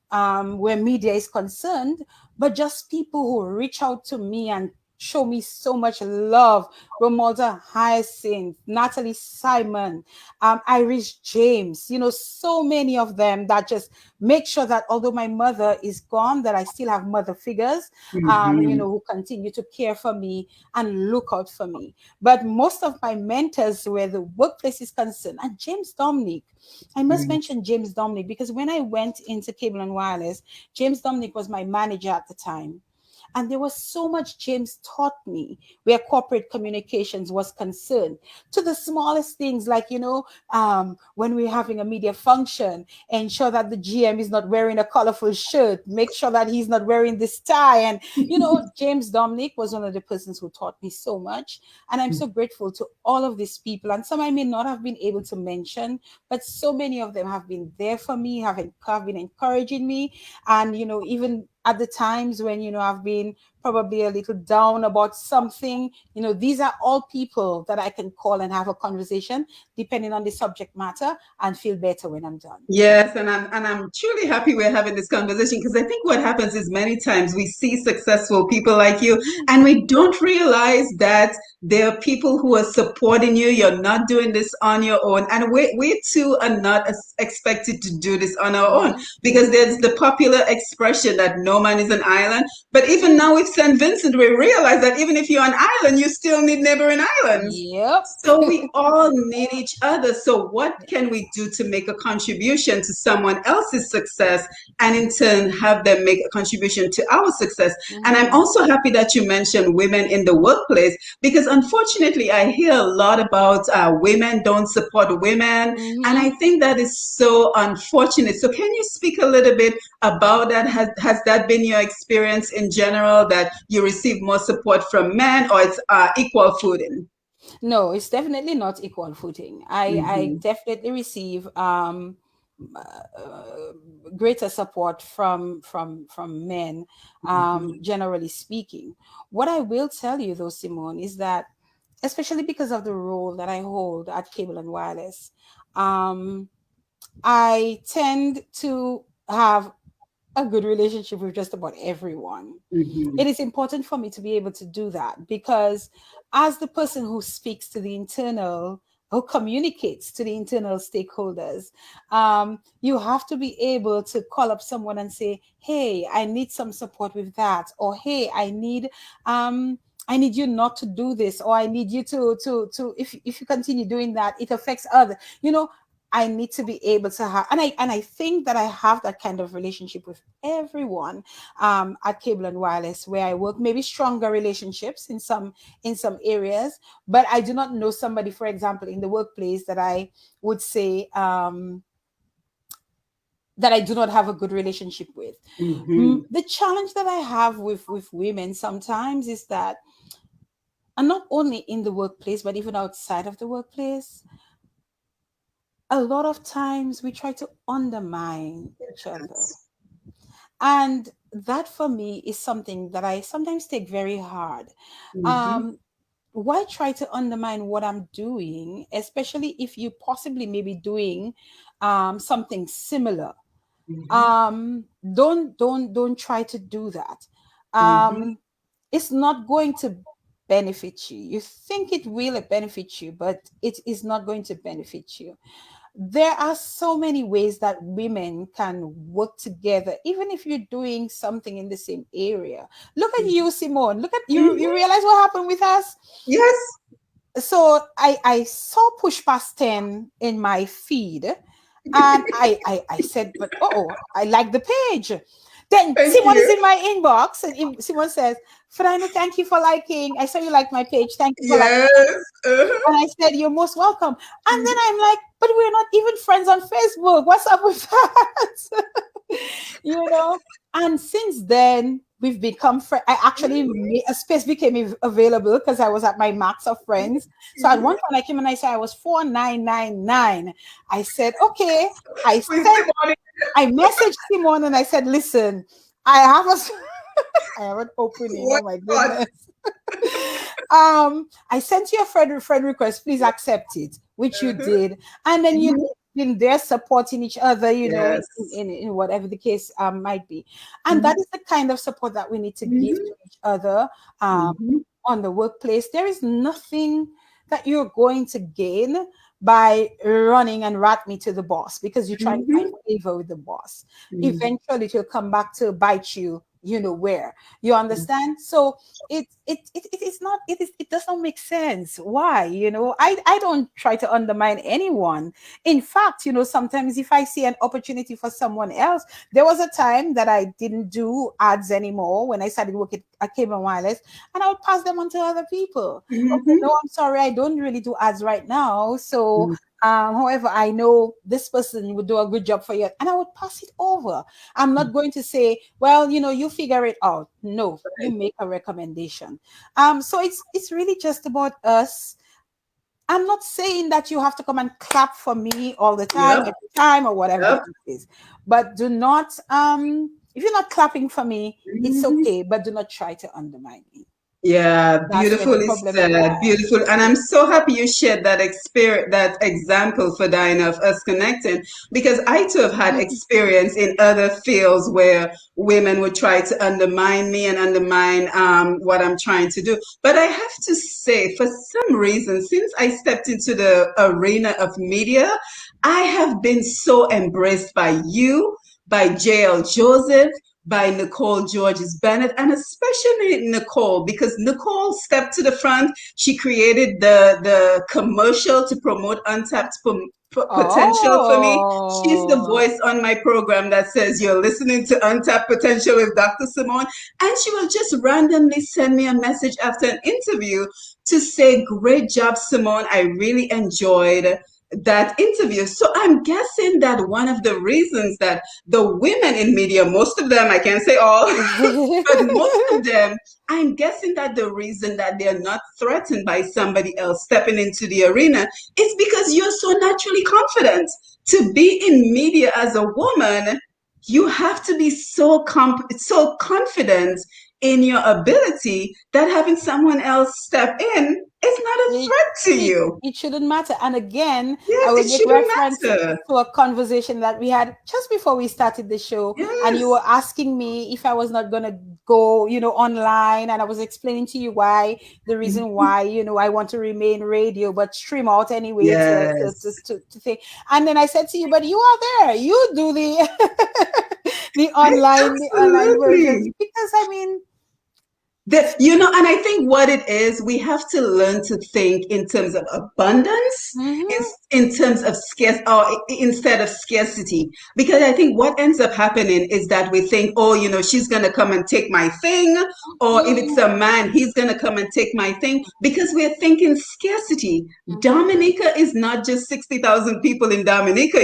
where media is concerned, but just people who reach out to me and show me so much love. Romalda Hyacinth, Natalie Simon, Iris James, so many of them that just make sure that although my mother is gone, that I still have mother figures, who continue to care for me and look out for me. But most of my mentors, where the workplace is concerned, and James Dominic, I must mention James Dominic, because when I went into Cable and Wireless, James Dominic was my manager at the time. And there was so much James taught me where corporate communications was concerned, to the smallest things like, when we're having a media function, ensure that the GM is not wearing a colorful shirt, make sure that he's not wearing this tie. And, James Dominic was one of the persons who taught me so much. And I'm so grateful to all of these people. And some I may not have been able to mention, but so many of them have been there for me, have been encouraging me. And, even at the times when, I've been probably a little down about something, these are all people that I can call and have a conversation, depending on the subject matter, and feel better when I'm done. Yes, and I'm truly happy we're having this conversation, because I think what happens is many times we see successful people like you and we don't realize that there are people who are supporting you. You're not doing this on your own, and we too are not expected to do this on our own, because there's the popular expression that no man is an island. But even now with St. Vincent, we realize that even if you're an island, you still need neighboring islands. Yep. So we all need each other. So what can we do to make a contribution to someone else's success, and in turn have them make a contribution to our success? And I'm also happy that you mentioned women in the workplace, because unfortunately I hear a lot about women don't support women. And I think that is so unfortunate. So can you speak a little bit about that? Has that been your experience in general, that you receive more support from men, or it's equal footing? No, it's definitely not equal footing. I definitely receive greater support from men, generally speaking. What I will tell you though, Simone, is that, especially because of the role that I hold at Cable and Wireless, I tend to have a good relationship with just about everyone. It is important for me to be able to do that, because as the person who speaks to the internal, who communicates to the internal stakeholders, you have to be able to call up someone and say, hey, I need some support with that, or hey, I need you not to do this, or I need you to if you continue doing that, it affects others. I need to be able to have, and I think that I have that kind of relationship with everyone at Cable and Wireless where I work. Maybe stronger relationships in some areas, but I do not know somebody, for example, in the workplace that I would say that I do not have a good relationship with. The challenge that I have with women sometimes is that, and not only in the workplace, but even outside of the workplace, a lot of times we try to undermine each other. And that for me is something that I sometimes take very hard. Why try to undermine what I'm doing, especially if you possibly may be doing something similar? Don't try to do that. It's not going to benefit you. You think it will benefit you, but it is not going to benefit you. There are so many ways that women can work together, even if you're doing something in the same area. Look at you, Simone. Look at you. You realize what happened with us? Yes. So I saw PushPast10 in my feed, and I said, but I like the page. Then Thank Simone is you. in my inbox, and Simone says, Ferdina, thank you for liking. I saw you like my page. Thank you for liking. Yes. And I said, you're most welcome. And then I'm like, but we're not even friends on Facebook. What's up with that? You know? And since then, we've become friends. I actually made a space became available because I was at my max of friends. So at one point I came and I said I was 4999. I said, okay. I With sent, Simone. I messaged Simone and I said, listen, I have a I have an opening. What Oh my God. goodness. I sent you a friend request. Please accept it, which you did. And then you in there supporting each other, you know, Yes. in whatever the case might be. And that Mhm. is the kind of support that we need to give Mhm. to each other Mhm. on the workplace. There is nothing that you're going to gain by running and rat me to the boss because you're trying to find Mhm. favor with the boss. Mhm. Eventually it will come back to bite you, you know where. You understand? So it's not it does not make sense. Why? You know, I don't try to undermine anyone. In fact, you know, sometimes if I see an opportunity for someone else, there was a time that I didn't do ads anymore when I started working at Cable Wireless, and I would pass them on to other people. Okay, Mhm. no, I'm sorry, I don't really do ads right now. So Mhm. however, I know this person would do a good job for you, and I would pass it over. I'm not going to say, well, you know, you figure it out. No, you make a recommendation. So it's really just about us. I'm not saying that you have to come and clap for me all the time, Yep. every time, or whatever the Yep. case is. But do not, if you're not clapping for me, it's Mhm. okay. But do not try to undermine me. Yeah, That's where the beautifully problem said. lies. Beautiful. And I'm so happy you shared that experience, that example for Dinah of us connecting, because I too have had experience in other fields where women would try to undermine me and undermine what I'm trying to do. But I have to say, for some reason, since I stepped into the arena of media, I have been so embraced by you, by JL Joseph, by Nicole Georges Bennett, and especially Nicole, because Nicole stepped to the front. She created the commercial to promote untapped potential for me. She's the Oh, voice on my program that says you're listening to Untapped Potential with Dr. Simone, and she will just randomly send me a message after an interview to say, "Great job, Simone. I really enjoyed that interview." So I'm guessing that one of the reasons that the women in media, most of them, I can't say all, but most of them, I'm guessing that the reason that they're not threatened by somebody else stepping into the arena is because you're so naturally confident. To be in media as a woman, you have to be so confident in your ability that having someone else step in is not a it, threat to it you. it shouldn't matter. And again, Yes, I will it make shouldn't reference matter. to a conversation that we had just before we started the show, and you Yes, were asking me if I was not going to go, you know, online, and I was explaining to you why, the reason why, you know, I want to remain radio but stream out anyway yes. to think. And then I said to you, but you are there, you do the the online versions, Absolutely. because I mean, And I think what it is, we have to learn to think in terms of abundance, mhm, in terms of instead of scarcity. Because I think what ends up happening is that we think, oh, she's going to come and take my thing. Or if it's mhm, a man, he's going to come and take my thing because we're thinking scarcity. mhm. Dominica is not just 60,000 people in Dominica.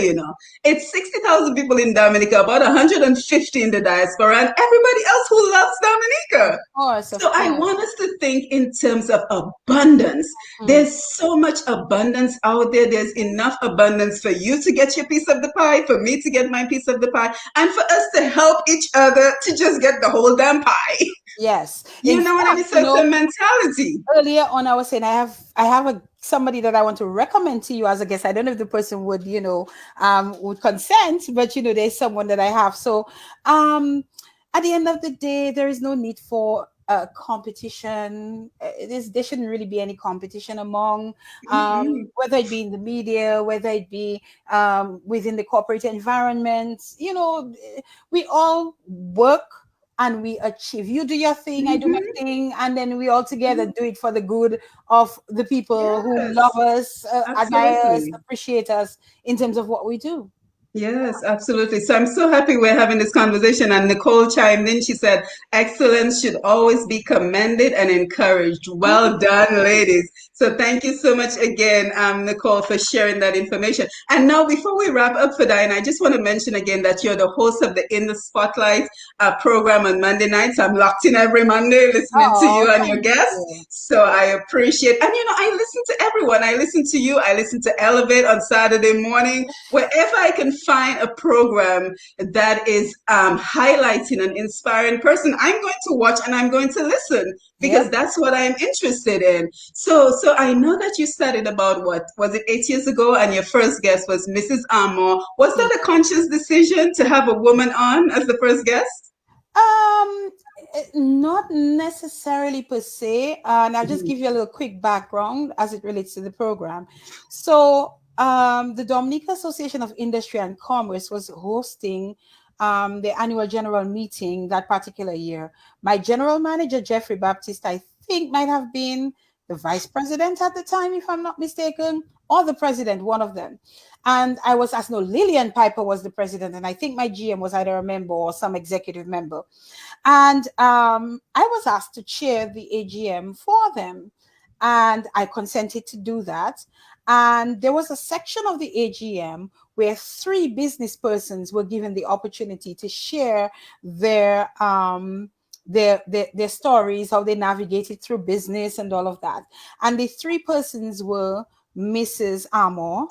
It's 60,000 people in Dominica, about 150 in the diaspora, and everybody else who loves Of Dominica. course, So of I course. want us to think in terms of abundance. Mm. There's so much abundance out there. There's enough abundance for you to get your piece of the pie, for me to get my piece of the pie, and for us to help each other to just get the whole damn pie. Yes. You In know what I mean? fact, So it's a mentality. earlier on I was saying I have a somebody that I want to recommend to you as a guest. I don't know if the person would, would consent, but there's someone that I have. So at the end of the day, there is no need for competition. There shouldn't really be any competition among Mm-mm. whether it be in the media, whether it be within the corporate environment. We all work and we achieve. You do your thing, I do my Mm-hmm. thing, and then we all together do it for the good of the people who love Yes, us, admire us, absolutely. appreciate us in terms of what we do. Yes, absolutely. So I'm so happy we're having this conversation. And Nicole chimed in. She said, excellence should always be commended and encouraged. Well done, ladies. So thank you so much again, Nicole, for sharing that information. And now, before we wrap up for Diana, I just want to mention again that you're the host of the In the Spotlight program on Monday nights. I'm locked in every Monday listening to Oh, you and your thank guests. you. So I appreciate, and I listen to everyone. I listen to you. I listen to Elevate on Saturday morning. Wherever I can find a program that is highlighting an inspiring person, I'm going to watch and I'm going to listen because Yep. that's what I'm interested in. So I know that you started about, what was it, 8 years ago, and your first guest was Mrs. Amor. Was that a conscious decision to have a woman on as the first guest? Um, Not necessarily per se, and I'll just Mhm. give you a little quick background as it relates to the program. So, the Dominica Association of Industry and Commerce was hosting the annual general meeting that particular year. My general manager, Jeffrey Baptiste, I think might have been the vice president at the time, if I'm not mistaken, or the president, one of them. And I was asked, no, Lillian Piper was the president, and I think my GM was either a member or some executive member. And I was asked to chair the AGM for them. And I consented to do that. And there was a section of the AGM where three business persons were given the opportunity to share their their stories, how they navigated through business and all of that. And the three persons were Mrs. Amor,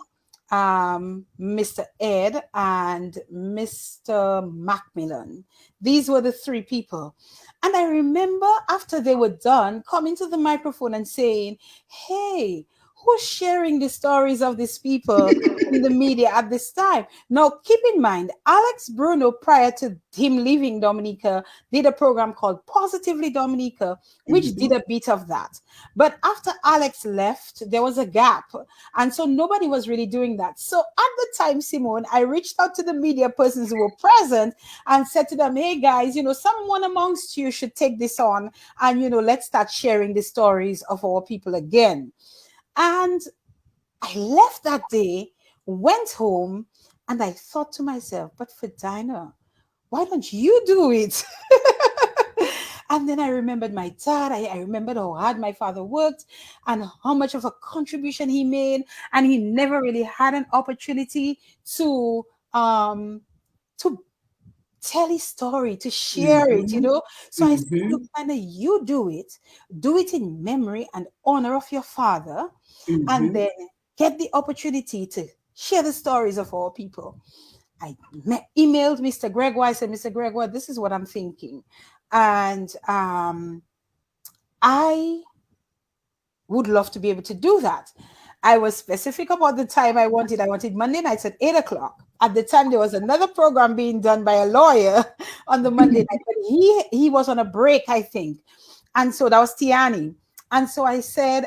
Mr. Ed, and Mr. Macmillan. These were the three people. And I remember after they were done, coming to the microphone and saying, hey, who's sharing the stories of these people in the media at this time? Now, keep in mind, Alex Bruno, prior to him leaving Dominica, did a program called Positively Dominica, which did a bit of that. But after Alex left, there was a gap. And so nobody was really doing that. So at the time, Simone, I reached out to the media persons who were present and said to them, hey guys, someone amongst you should take this on and, let's start sharing the stories of our people again. And I left that day, went home, and I thought to myself, but Ferdina, why don't you do it? And then I remembered my dad. I remembered how hard my father worked and how much of a contribution he made. And he never really had an opportunity um, to tell his story, to share it. So I said, look, Mhm. Anna, you do it in memory and honor of your father, and Mhm. then get the opportunity to share the stories of our people. I emailed Mr. Gregoire. I said, Mr. Gregoire, this is what I'm thinking. And I would love to be able to do that. I was specific about the time I wanted. I wanted Monday nights at 8 o'clock. At the time, there was another program being done by a lawyer on the Monday night, but he was on a break, I think. And so that was Tiani. And so I said,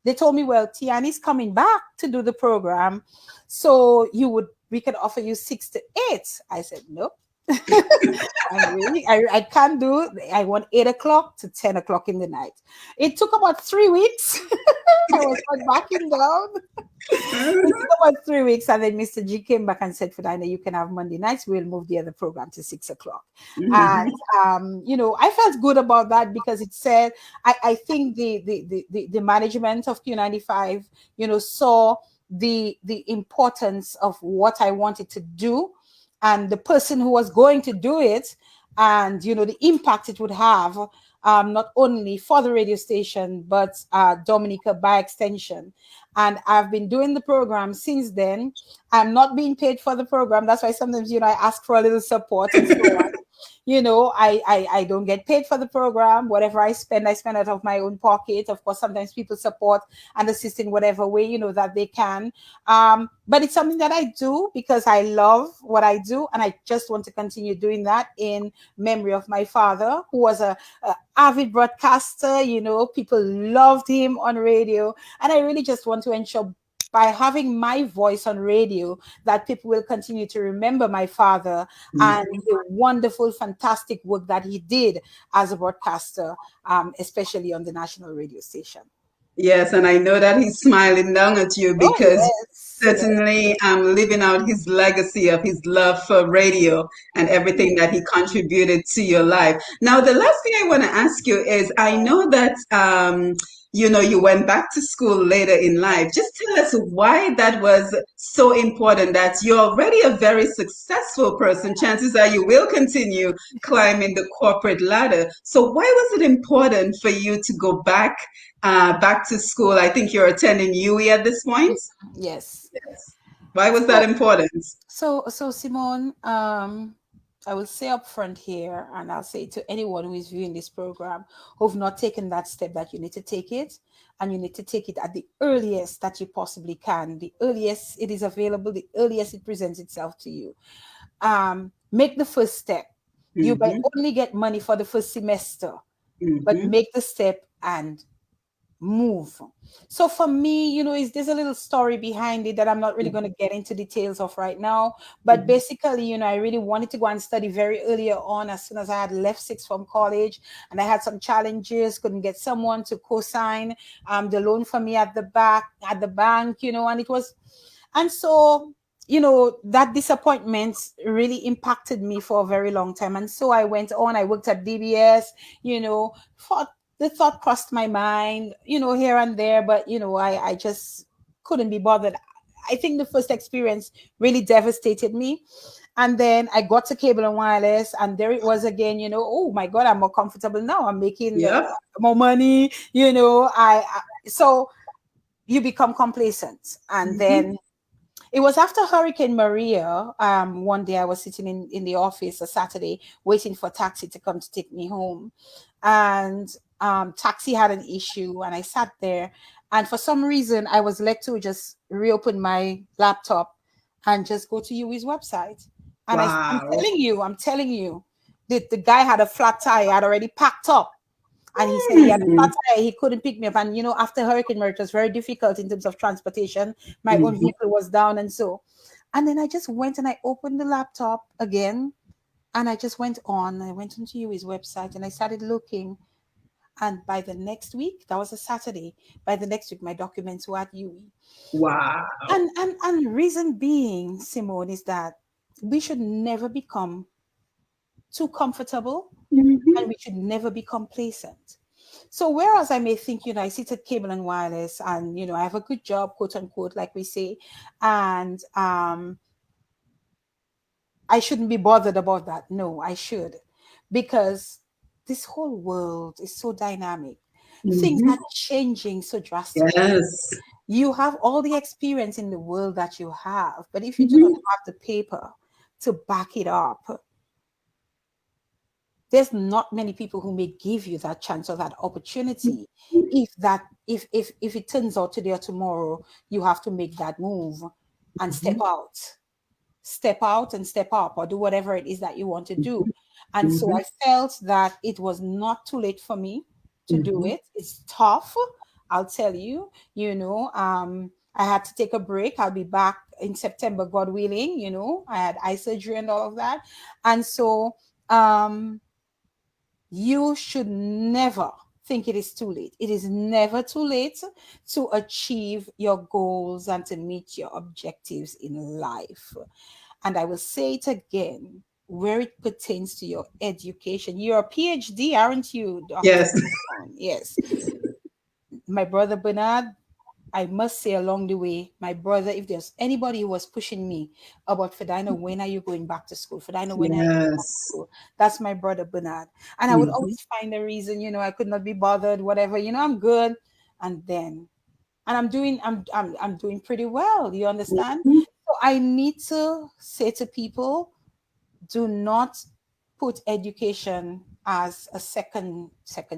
they told me, well, Tiani's coming back to do the program. So we could offer you 6 to 8. I said, nope. I can't do it. I want 8 o'clock to 10 o'clock in the night. It took about 3 weeks. I was not backing down. It took about 3 weeks, and then Mr. G came back and said, Ferdina, you can have Monday nights. We'll move the other program to 6 o'clock. And Mhm. I felt good about that because it said I think the management of Q95, saw the importance of what I wanted to do and the person who was going to do it, and the impact it would have, not only for the radio station but Dominica by extension. And I've been doing the program since then. I'm not being paid for the program. That's why sometimes I ask for a little support and so on. I don't get paid for the program. Whatever I spend out of my own pocket. Of course, sometimes people support and assist in whatever way that they can. But it's something that I do because I love what I do, and I just want to continue doing that in memory of my father, who was a avid broadcaster. People loved him on radio, and I really just want to ensure, by having my voice on radio, that people will continue to remember my father and the wonderful, fantastic work that he did as a broadcaster, especially on the national radio station. Yes, and I know that he's smiling down at you Oh because yes, yes. certainly living out his legacy of his love for radio and everything that he contributed to your life. Now, the last thing I want to ask you is, I know that you went back to school later in life. Just tell us why that was so important, that you're already a very successful person. Chances are you will continue climbing the corporate ladder. So why was it important for you to go back to school? I think you're attending UE at this point. Yes. Yes. Why was that So, important? so Simone, I will say up front here, and I'll say to anyone who is viewing this program who've not taken that step, that you need to take it, and you need to take it at the earliest that you possibly can, the earliest it is available, the earliest it presents itself to you. Make the first step. You might Mm-hmm. only get money for the first semester, but Mm-hmm. make the step and move. So for me, there's a little story behind it that I'm not really going to get into details of right now. But Mm-hmm. basically, I really wanted to go and study very earlier on, as soon as I had left sixth from college, and I had some challenges, couldn't get someone to co-sign the loan for me at the bank, and it was, and so that disappointment really impacted me for a very long time. And so I went on, I worked at DBS, for the thought crossed my mind, here and there, but I just couldn't be bothered. I think the first experience really devastated me. And then I got to cable and wireless, and there it was again, oh my God, I'm more comfortable now. I'm making Yep. more money, so you become complacent. And Mm-hmm. then it was after Hurricane Maria. One day I was sitting in the office a Saturday waiting for a taxi to come to take me home. And taxi had an issue, and I sat there. And for some reason, I was led to just reopen my laptop and just go to Yui's website. And Wow. I'm telling you, the guy had a flat tire, had already packed up, and he said he had a flat Mm-hmm. tire, he couldn't pick me up. And after Hurricane Maria, it was very difficult in terms of transportation. My own Mm-hmm. vehicle was down, and so. And then I just went and I opened the laptop again, and I just went on. I went onto his website and I started looking. And by the next week, that was a Saturday. By the next week, my documents were at UE. Wow. And reason being, Simone, is that we should never become too comfortable, and Mm-hmm. we should never be complacent. So whereas I may think, I sit at cable and wireless, and I have a good job, quote unquote, like we say, and I shouldn't be bothered about that. No, I should, because this whole world is so dynamic. Things Mm-hmm. are changing so drastically. Yes. You have all the experience in the world that you have, but if you do not Mm-hmm. have the paper to back it up, there's not many people who may give you that chance or that opportunity. If it turns out today or tomorrow you have to make that move and step out and step up, or do whatever it is that you want to do. And so Mm-hmm. I felt that it was not too late for me to do Mm-hmm. it. It's tough, I'll tell you. I had to take a break. I'll be back in September, God willing. I had eye surgery and all of that. And so you should never think it is too late. It is never too late to achieve your goals and to meet your objectives in life. And I will say it again, where it pertains to your education. You're a PhD, aren't you, Dr. Yes. Simone? Yes. My brother Bernard, I must say along the way, my brother, if there's anybody who was pushing me about, Ferdina, when are you going back to school? Ferdina, when are you going back to Yes. school? That's my brother Bernard. And I would Mm-hmm. always find a reason, I could not be bothered, whatever, I'm good. And then, and I'm doing pretty well. You understand? Mm-hmm. So I need to say to people, do not put education as a second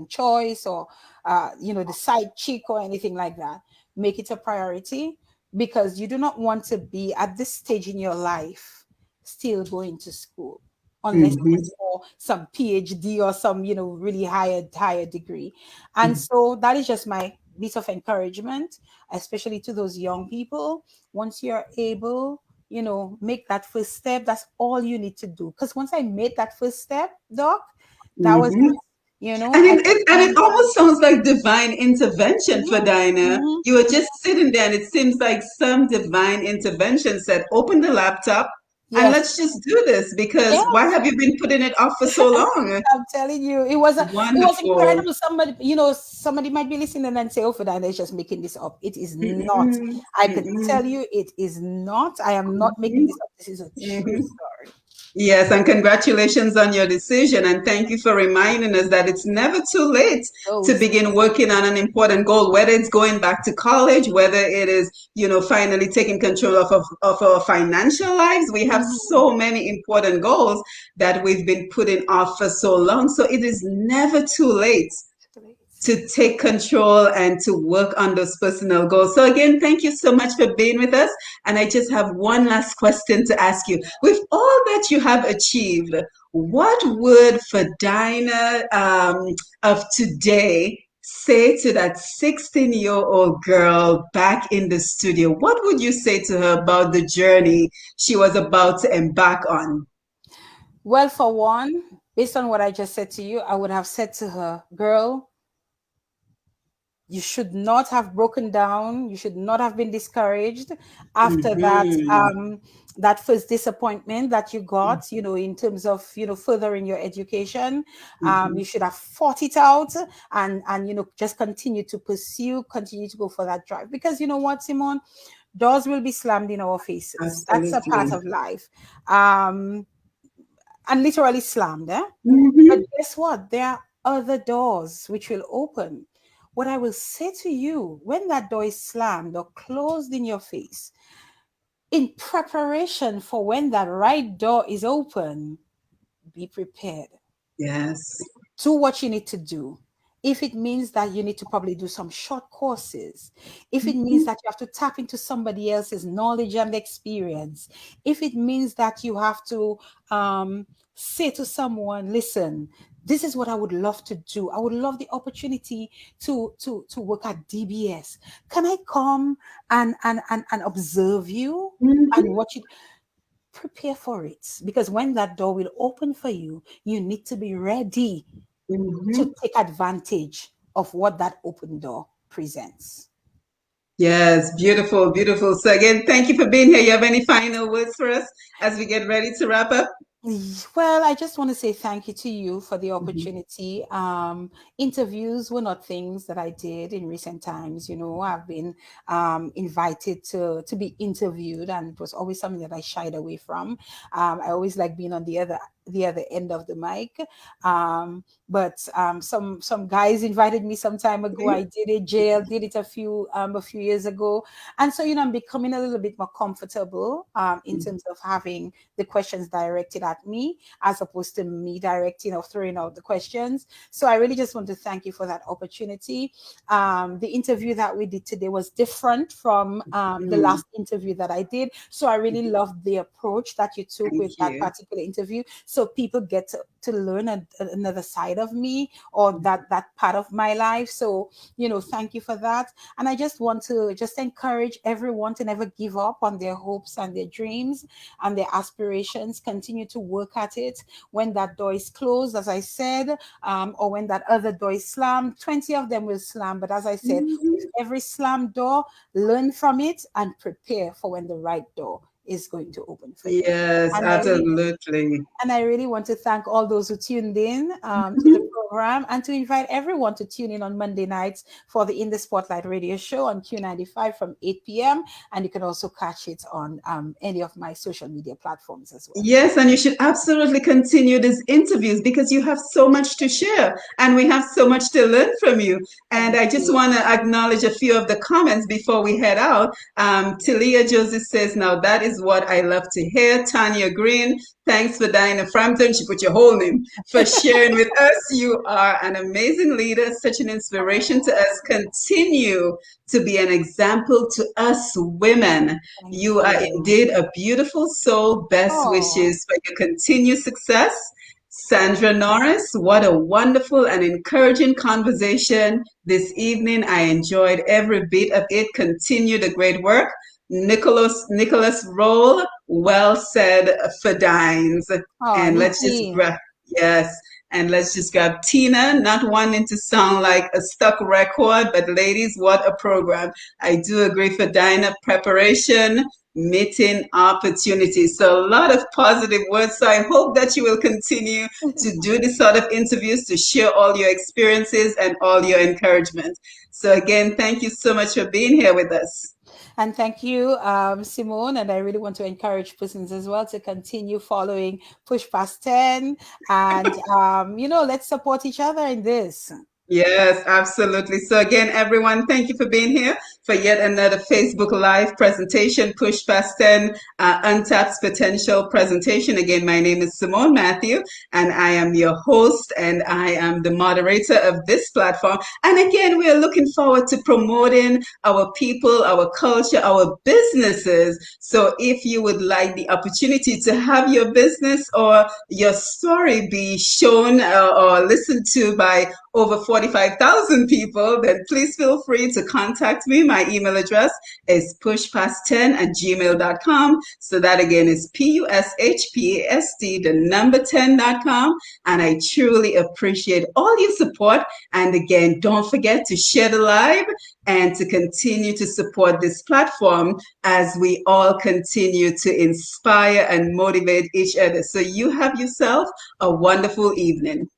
choice, or the side chick or anything like that. Make it a priority, because you do not want to be at this stage in your life still going to school, unless it Mm-hmm. is for some PhD or some really higher degree. And so that is just my bit of encouragement, especially to those young people. Once you're able, make that first step. That's all you need to do. Because once I made that first step, Doc, that was Mm-hmm. it. you know, And I it almost sounds like divine intervention for Mhm, Dinah. mhm. You were just sitting there, and it seems like some divine intervention said, "Open the laptop and Yes, let's just do this." Because why yes. have you been putting it off for so long? I'm telling you, it was Wonderful. incredible. Somebody might be listening and say, "Oh, Ferdinand is just making this up." It is not. Mm-mm, I could mm-mm, tell you, it is not. I am not making mhm, this up. This is a true mhm. story. Yes, and congratulations on your decision. And thank you for reminding us that it's never too late Oh, to it's begin working on an important goal, whether it's going back to college, whether it is, finally taking control of our financial lives. We have Mhm. so many important goals that we've been putting off for so long. So it is never too late to take control and to work on those personal goals. So again, thank you so much for being with us. And I just have one last question to ask you. With all that you have achieved, what would Ferdina of today say to that 16-year-old girl back in the studio? What would you say to her about the journey she was about to embark on? Well, for one, based on what I just said to you, I would have said to her, "Girl, you should not have broken down. You should not have been discouraged after Hmm. that first disappointment that you got, in terms of, furthering your education. You Mhm. should have fought it out, and just continue to pursue, continue to go for that drive. Because you know what, Simone, doors will be slammed in our faces. That's a part Absolutely. of life. Um, and literally slammed, eh? But Mhm. guess what? There are other doors which will open. What I will say to you, when that door is slammed or closed in your face, in preparation for when that right door is open, be prepared. Yes. Do what you need to do. If it means that you need to probably do some short courses, if it means that you have to tap into somebody else's knowledge and experience, if it means that you have to say to someone, "Listen, this is what I would love to do. I would love the opportunity to work at DBS. Can I come and observe you and Mhm. watch you?" Prepare for it, because when that door will open for you, you need to be ready to Mhm. take advantage of what that open door presents. Yes, beautiful, beautiful. So again, thank you for being here. You have any final words for us as we get ready to wrap up? Well, I just want to say thank you to you for the Mhm. opportunity. Interviews were not things that I did in recent times. I've been invited to be interviewed, and it was always something that I shied away from. I always like being on the other end of the mic. But some guys invited me some time ago. I did it. Jail did it a few years ago, and so I'm becoming a little bit more comfortable in terms of having the questions directed at me as opposed to me directing or throwing out the questions. So I really just want to thank you for that opportunity. The interview that we did today was different from the Mm. last interview that I did. So I really loved the approach that you took Thank with that you. particular interview. So people get to learn another side of me, or that part of my life. So, thank you for that. And I just want to just encourage everyone to never give up on their hopes and their dreams and their aspirations. Continue to work at it. When that door is closed, as I said, or when that other door is slammed, 20 of them will slam. But as I said, with Mhm. every slam door, learn from it and prepare for when the right door is going to open for you. Yes, And I really absolutely. and I really want to thank all those who tuned in to the program, and to invite everyone to tune in on Monday nights for the In the Spotlight radio show on Q95 from 8 p.m. And you can also catch it on any of my social media platforms as well. Yes, and you should absolutely continue these interviews because you have so much to share and we have so much to learn from you. And Thank I just you. want to acknowledge a few of the comments before we head out. Talia Joseph says, "Now that is what I love to hear." Tanya Green, "Thanks for Ferdina Frampton." She put your whole name for sharing with us. You are an amazing leader, such an inspiration to us. Continue to be an example to us women. Thank You are you. indeed a beautiful soul. Best Oh, wishes for your continued success. Sandra Norris, what a wonderful and encouraging conversation this evening. I enjoyed every bit of it. Continue the great work. Nicholas Roll, well said, Ferdines. oh, And let's just Nikki. yes. And let's just grab Tina, not wanting to sound like a stuck record, but ladies, what a program. I do agree for Dinah, preparation, meeting opportunities. So a lot of positive words. So I hope that you will continue to do this sort of interviews to share all your experiences and all your encouragement. So again, thank you so much for being here with us. And thank you, Simone. And I really want to encourage persons as well to continue following Push Past 10. And, let's support each other in this. Yes, absolutely. So again, everyone, thank you for being here for yet another Facebook Live presentation, Push Past 10, Untapped Potential presentation. Again, my name is Simone Mathieu, and I am your host, and I am the moderator of this platform. And again, we are looking forward to promoting our people, our culture, our businesses. So if you would like the opportunity to have your business or your story be shown or listened to by over 45,000 people, then please feel free to contact me. My email address is pushpast10@gmail.com. So that again is PUSHPAST, the number 10.com. And I truly appreciate all your support. And again, don't forget to share the live and to continue to support this platform as we all continue to inspire and motivate each other. So you have yourself a wonderful evening.